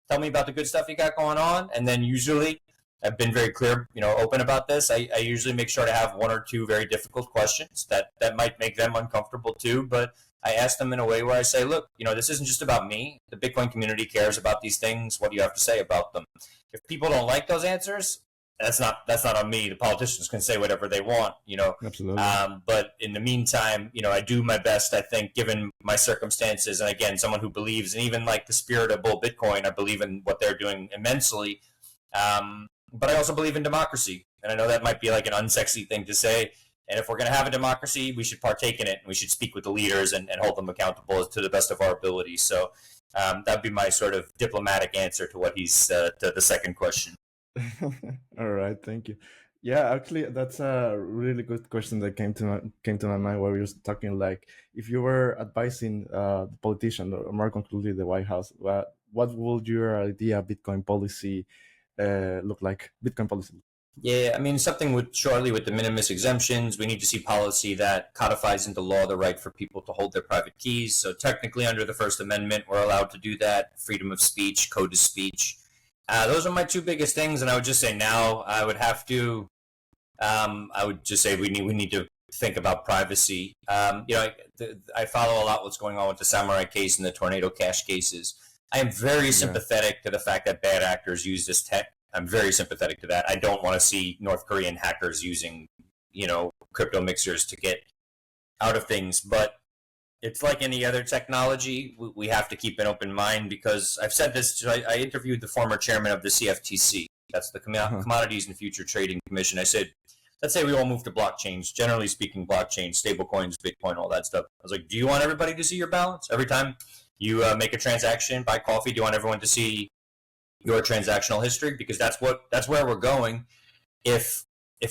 [SPEAKER 1] tell me about the good stuff you got going on. And then usually, I've been very clear, open about this. I usually make sure to have one or two very difficult questions that might make them uncomfortable too. But I ask them in a way where I say, look, this isn't just about me. The Bitcoin community cares about these things. What do you have to say about them? If people don't like those answers, that's not on me. The politicians can say whatever they want,
[SPEAKER 2] Absolutely.
[SPEAKER 1] But in the meantime, I do my best, I think, given my circumstances. And again, someone who believes, and even like the spirit of Bull Bitcoin, I believe in what they're doing immensely. But I also believe in democracy. And I know that might be like an unsexy thing to say. And if we're going to have a democracy, we should partake in it. And we should speak with the leaders and hold them accountable to the best of our ability. So that'd be my sort of diplomatic answer to what he's to the second question.
[SPEAKER 2] All right, thank you. Yeah, actually, that's a really good question that came to my mind while we were talking. Like, if you were advising the politician, or more concretely the White House, what would your idea Bitcoin policy look like? Bitcoin policy.
[SPEAKER 1] Yeah, I mean, something with shortly with the minimus exemptions. We need to see policy that codifies into law the right for people to hold their private keys. So technically, under the First Amendment, we're allowed to do that. Freedom of speech, code of speech. Those are my two biggest things, and I would just say now I would have to. I would just say we need to think about privacy. I follow a lot what's going on with the Samurai case and the Tornado Cash cases. I am very sympathetic to the fact that bad actors use this tech. I'm very sympathetic to that. I don't want to see North Korean hackers using, crypto mixers to get out of things. But it's like any other technology. We have to keep an open mind because I've said this. I interviewed the former chairman of the CFTC. That's the Commodities and Future Trading Commission. I said, let's say we all move to blockchains. Generally speaking, blockchain, stablecoins, Bitcoin, all that stuff. I was like, do you want everybody to see your balance every time you make a transaction, buy coffee? Do you want everyone to see your transactional history? Because that's where we're going if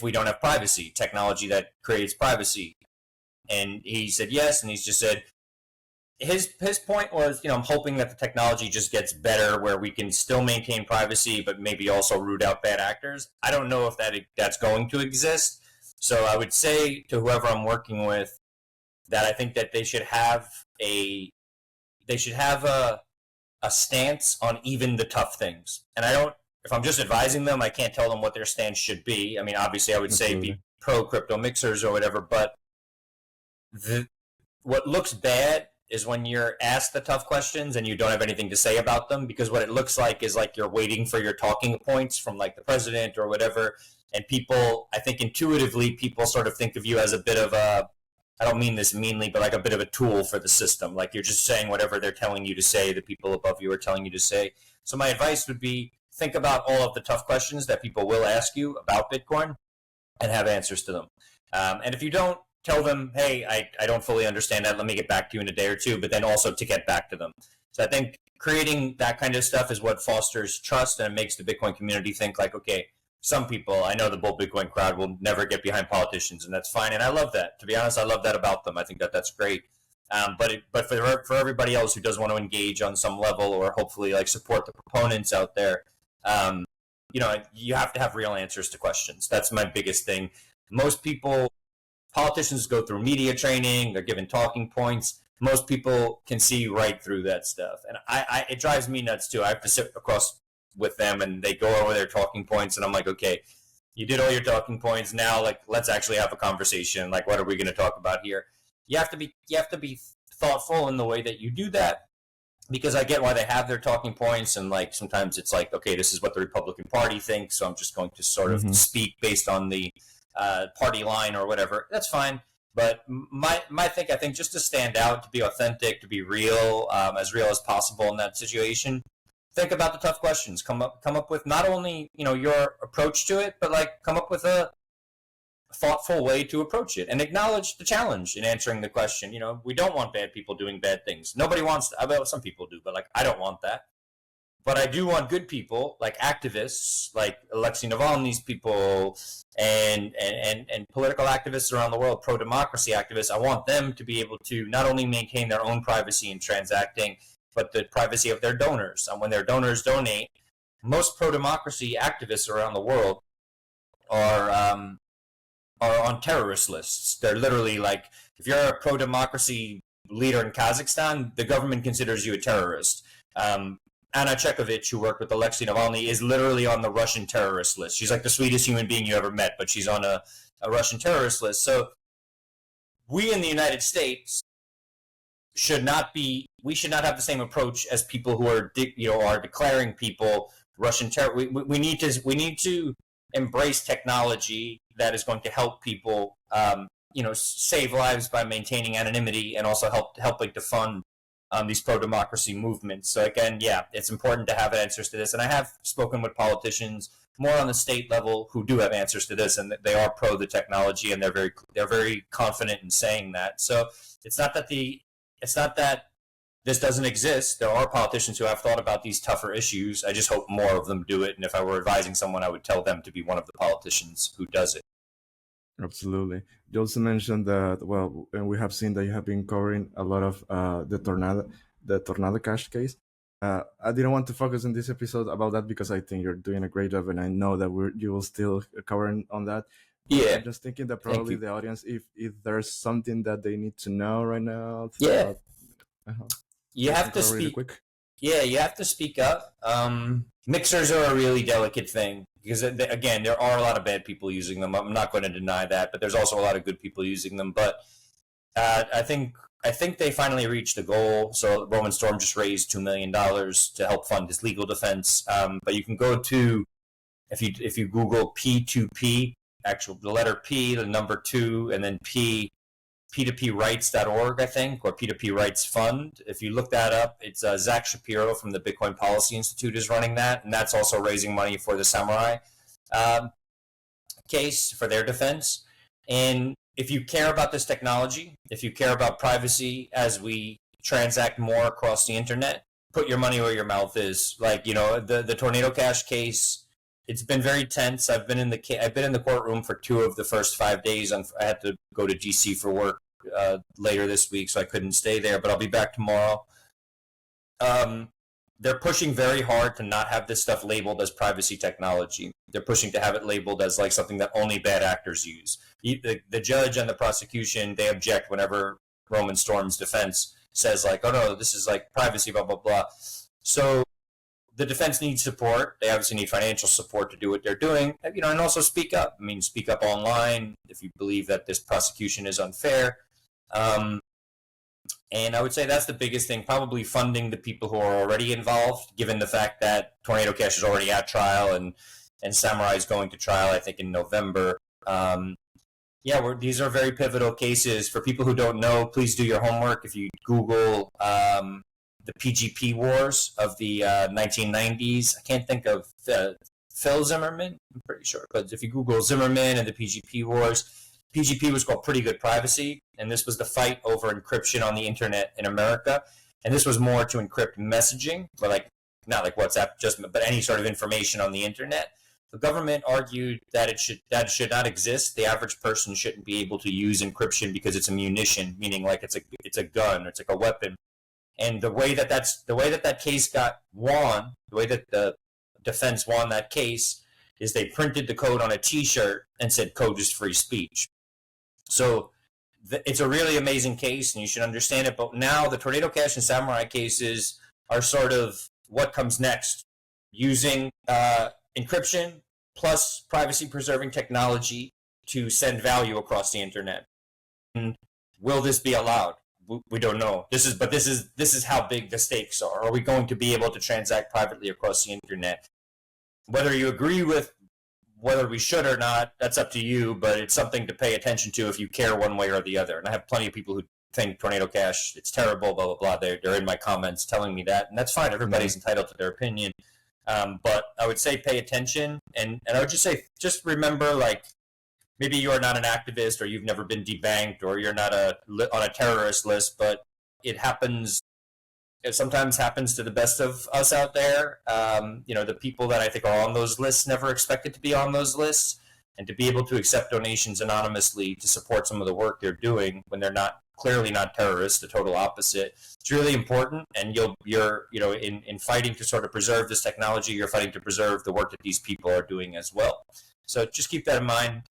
[SPEAKER 1] we don't have privacy, technology that creates privacy. And he said yes, and he's just said his point was, I'm hoping that the technology just gets better where we can still maintain privacy but maybe also root out bad actors. I don't know if that's going to exist. So I would say to whoever I'm working with that I think that they should have a stance on even the tough things. And if I'm just advising them, I can't tell them what their stance should be. I mean, obviously I would say be pro crypto mixers or whatever, but what looks bad is when you're asked the tough questions and you don't have anything to say about them, because what it looks like is like you're waiting for your talking points from like the president or whatever. And people, I think intuitively, people sort of think of you as a bit of I don't mean this meanly, but like a bit of a tool for the system. Like you're just saying whatever they're telling you to say, the people above you are telling you to say. So my advice would be think about all of the tough questions that people will ask you about Bitcoin and have answers to them. And if you don't, tell them, hey, I don't fully understand that. Let me get back to you in a day or two, but then also to get back to them. So I think creating that kind of stuff is what fosters trust, and it makes the Bitcoin community think like, okay, some people, I know the bull Bitcoin crowd will never get behind politicians, and that's fine. And I love that. To be honest, I love that about them. I think that that's great. But for everybody else who does want to engage on some level or hopefully like support the proponents out there, you have to have real answers to questions. That's my biggest thing. Politicians go through media training, they're given talking points. Most people can see right through that stuff. And it drives me nuts too. I have to sit across with them and they go over their talking points and I'm like, okay, you did all your talking points. Now, like, let's actually have a conversation. Like, what are we going to talk about here? You have to be thoughtful in the way that you do that, because I get why they have their talking points. And like, sometimes it's like, okay, this is what the Republican Party thinks. So I'm just going to sort of speak based on the party line or whatever. That's fine. But I think just to stand out, to be authentic, to be real as possible in that situation, think about the tough questions. Come up with not only, your approach to it, but like come up with a thoughtful way to approach it and acknowledge the challenge in answering the question. We don't want bad people doing bad things. Nobody wants that. Well, some people do, but like, I don't want that. But I do want good people, like activists, like Alexei Navalny's people, and political activists around the world, pro-democracy activists. I want them to be able to not only maintain their own privacy in transacting, but the privacy of their donors. And when their donors donate, most pro-democracy activists around the world are on terrorist lists. They're literally like, if you're a pro-democracy leader in Kazakhstan, the government considers you a terrorist. Anna Chekovich, who worked with Alexei Navalny, is literally on the Russian terrorist list. She's like the sweetest human being you ever met, but she's on a Russian terrorist list. So we in the United States should not have the same approach as people who are declaring people Russian terror. We need to embrace technology that is going to help people save lives by maintaining anonymity and also helping to fund these pro-democracy movements. So again, yeah, it's important to have answers to this. And I have spoken with politicians more on the state level who do have answers to this, and they are pro the technology, and they're very confident in saying that. So it's not that this doesn't exist. There are politicians who have thought about these tougher issues. I just hope more of them do it. And if I were advising someone, I would tell them to be one of the politicians who does it.
[SPEAKER 2] Absolutely. You also mentioned that, well, and we have seen that you have been covering a lot of the Tornado Cash case. I didn't want to focus in this episode about that because I think you're doing a great job, and I know that you will still cover on that. But
[SPEAKER 1] Yeah.
[SPEAKER 2] I'm just thinking that probably the audience, if there's something that they need to know right now,
[SPEAKER 1] Yeah. You have to
[SPEAKER 2] really
[SPEAKER 1] speak.
[SPEAKER 2] quick.
[SPEAKER 1] Yeah, you have to speak up. Mixers are a really delicate thing because, again, there are a lot of bad people using them. I'm not going to deny that, but there's also a lot of good people using them. But I think they finally reached the goal. So Roman Storm just raised $2 million to help fund his legal defense. But you can go to, if you Google P2P, the letter P, the number 2, and then P, p2prights.org, I think, or P2P Rights Fund. If you look that up, it's Zach Shapiro from the Bitcoin Policy Institute is running that, and that's also raising money for the Samurai case for their defense. And if you care about this technology, if you care about privacy as we transact more across the internet, put your money where your mouth is. Like, the Tornado Cash case, it's been very tense. I've been in the courtroom for 2 of the first 5 days. I had to go to GC for work later this week, so I couldn't stay there. But I'll be back tomorrow. They're pushing very hard to not have this stuff labeled as privacy technology. They're pushing to have it labeled as like something that only bad actors use. The judge and the prosecution, they object whenever Roman Storm's defense says like, oh no, this is like privacy, blah, blah, blah. So the defense needs support. They obviously need financial support to do what they're doing, and also speak up. I mean, speak up online if you believe that this prosecution is unfair. And I would say that's the biggest thing, probably funding the people who are already involved, given the fact that Tornado Cash is already at trial and Samurai is going to trial, I think, in November. These are very pivotal cases. For people who don't know, please do your homework. If you Google the PGP wars of the 1990s. I can't think of Phil Zimmerman, I'm pretty sure. But if you Google Zimmerman and the PGP wars, PGP was called Pretty Good Privacy, and this was the fight over encryption on the internet in America. And this was more to encrypt messaging, but not like WhatsApp, but any sort of information on the internet. The government argued that it should not exist. The average person shouldn't be able to use encryption because it's a munition, meaning like it's a gun or it's like a weapon. And the way that case got won, the way that the defense won that case, is they printed the code on a T-shirt and said code is free speech. So it's a really amazing case, and you should understand it. But now the Tornado Cash and Samurai cases are sort of what comes next, using encryption plus privacy-preserving technology to send value across the internet. And will this be allowed? We don't know. This is how big the stakes are. Are we going to be able to transact privately across the internet? Whether you agree with whether we should or not, that's up to you, but it's something to pay attention to if you care one way or the other. And I have plenty of people who think Tornado Cash, it's terrible, blah, blah, blah. They're in my comments telling me that, and that's fine. Everybody's entitled to their opinion. But I would say pay attention, and I would just say, just remember, like, maybe you're not an activist, or you've never been debanked, or you're not on a terrorist list, but it happens. It sometimes happens to the best of us out there. The people that I think are on those lists never expected to be on those lists, and to be able to accept donations anonymously to support some of the work they're doing when they're clearly not terrorists, the total opposite. It's really important, and you're in fighting to sort of preserve this technology, you're fighting to preserve the work that these people are doing as well. So just keep that in mind.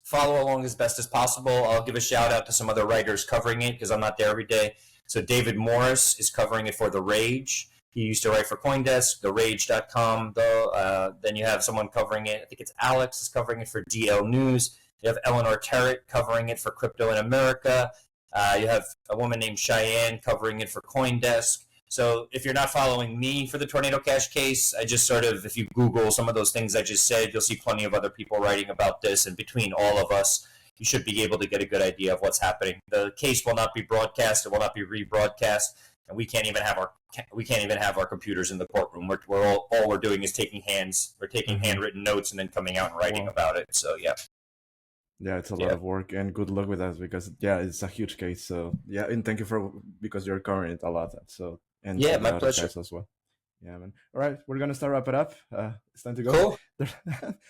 [SPEAKER 1] Follow along as best as possible. I'll give a shout out to some other writers covering it because I'm not there every day. So David Morris is covering it for The Rage. He used to write for CoinDesk, therage.com, though. Then you have someone covering it. I think it's Alex is covering it for DL News. You have Eleanor Terrett covering it for Crypto in America. You have a woman named Cheyenne covering it for CoinDesk. So if you're not following me for the Tornado Cash case, I just sort of, if you Google some of those things I just said, you'll see plenty of other people writing about this. And between all of us, you should be able to get a good idea of what's happening. The case will not be broadcast; it will not be rebroadcast, and we can't even have our computers in the courtroom. All we're doing is taking handwritten notes and then coming out and writing about it. So yeah.
[SPEAKER 2] Yeah, it's a lot of work, and good luck with that because it's a huge case. So yeah, and thank you for because you're covering it a lot. So and
[SPEAKER 1] Yeah,
[SPEAKER 2] to
[SPEAKER 1] my
[SPEAKER 2] the other
[SPEAKER 1] pleasure.
[SPEAKER 2] guys as well. Yeah, man. All right, we're gonna start wrap it up. It's time to go.
[SPEAKER 1] Cool.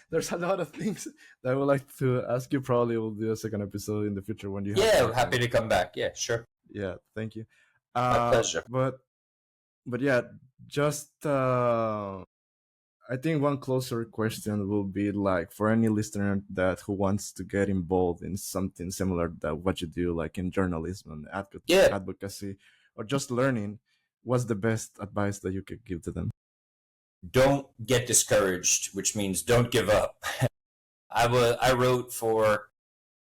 [SPEAKER 2] There's a lot of things that I would like to ask you. Probably we'll do a second episode in the future when you have.
[SPEAKER 1] Yeah, happy to come back. Yeah, sure.
[SPEAKER 2] Yeah, thank you.
[SPEAKER 1] My pleasure.
[SPEAKER 2] But yeah, just I think one closer question will be like for any listener that who wants to get involved in something similar that what you do, like in journalism and advocacy, or just learning. What's the best advice that you could give to them?
[SPEAKER 1] Don't get discouraged, which means don't give up. I wrote for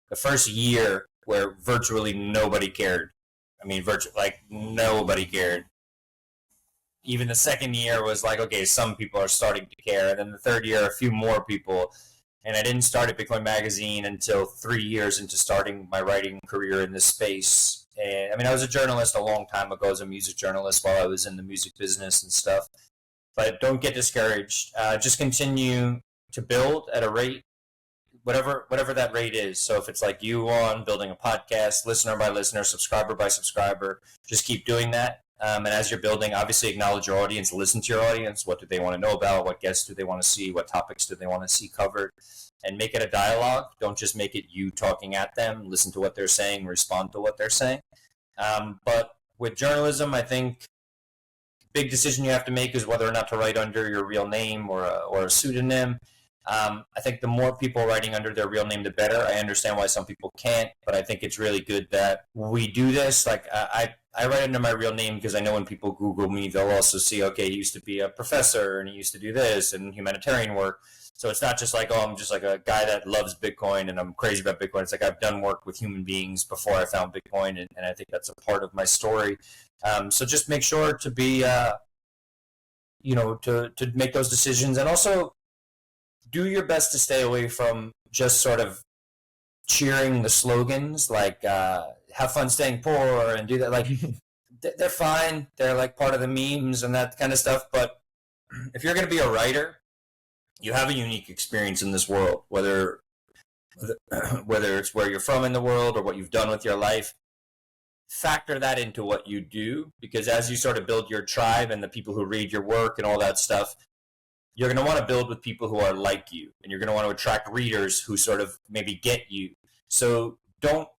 [SPEAKER 1] the first year where virtually nobody cared. I mean, like nobody cared. Even the second year was like, okay, some people are starting to care. And then the third year, a few more people. And I didn't start at Bitcoin Magazine until 3 years into starting my writing career in this space. And I mean, I was a journalist a long time ago as a music journalist while I was in the music business and stuff. But don't get discouraged. Just continue to build at a rate, whatever that rate is. So if it's like you on building a podcast, listener by listener, subscriber by subscriber, just keep doing that. And as you're building, obviously acknowledge your audience, listen to your audience. What do they want to know about? What guests do they want to see? What topics do they want to see covered? And make it a dialogue. Don't just make it you talking at them. Listen to what they're saying, respond to what they're saying. But with journalism, I think big decision you have to make is whether or not to write under your real name or a pseudonym. I think the more people writing under their real name, the better. I understand why some people can't, but I think it's really good that we do this. Like I write under my real name because I know when people Google me, they'll also see, okay, he used to be a professor and he used to do this and humanitarian work. So it's not just like, oh, I'm just like a guy that loves Bitcoin and I'm crazy about Bitcoin. It's like I've done work with human beings before I found Bitcoin, and I think that's a part of my story. So just make sure to be, to make those decisions, and also do your best to stay away from just sort of cheering the slogans like have fun staying poor and do that. Like they're fine. They're like part of the memes and that kind of stuff. But if you're going to be a writer, you have a unique experience in this world, whether it's where you're from in the world or what you've done with your life. Factor that into what you do, because as you sort of build your tribe and the people who read your work and all that stuff, you're going to want to build with people who are like you, and you're going to want to attract readers who sort of maybe get you. So don't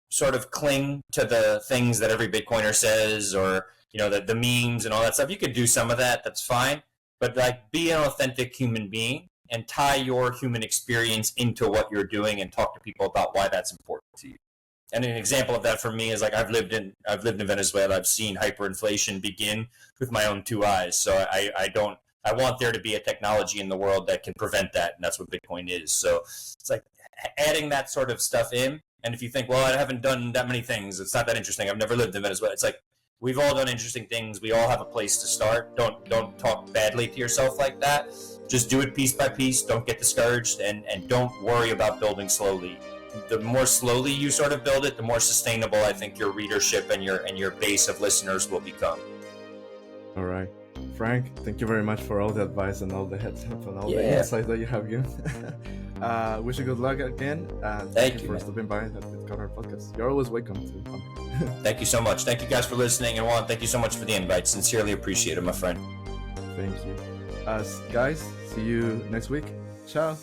[SPEAKER 1] sort of cling to the things that every Bitcoiner says, or the memes and all that stuff. You could do some of that, that's fine, but like be an authentic human being and tie your human experience into what you're doing and talk to people about why that's important to you. And an example of that for me is like I've lived in Venezuela. I've seen hyperinflation begin with my own two eyes. So I want there to be a technology in the world that can prevent that, and that's what Bitcoin is. So it's like adding that sort of stuff in. And if you think, well, I haven't done that many things, it's not that interesting, I've never lived in Venezuela. It's like we've all done interesting things. We all have a place to start. Don't talk badly to yourself like that. Just do it piece by piece. Don't get discouraged, and don't worry about building slowly. The more slowly you sort of build it, the more sustainable I think your readership and your base of listeners will become.
[SPEAKER 2] All right, Frank, thank you very much for all the advice and all the heads up and all the insights that you have given. Wish you good luck again, and thank you for stopping by at the Corva podcast. You're always welcome to come.
[SPEAKER 1] Thank you so much. Thank you guys for listening, and Juan, thank you so much for the invite. Sincerely appreciate it, my friend.
[SPEAKER 2] Thank you. Guys, see you next week. Ciao.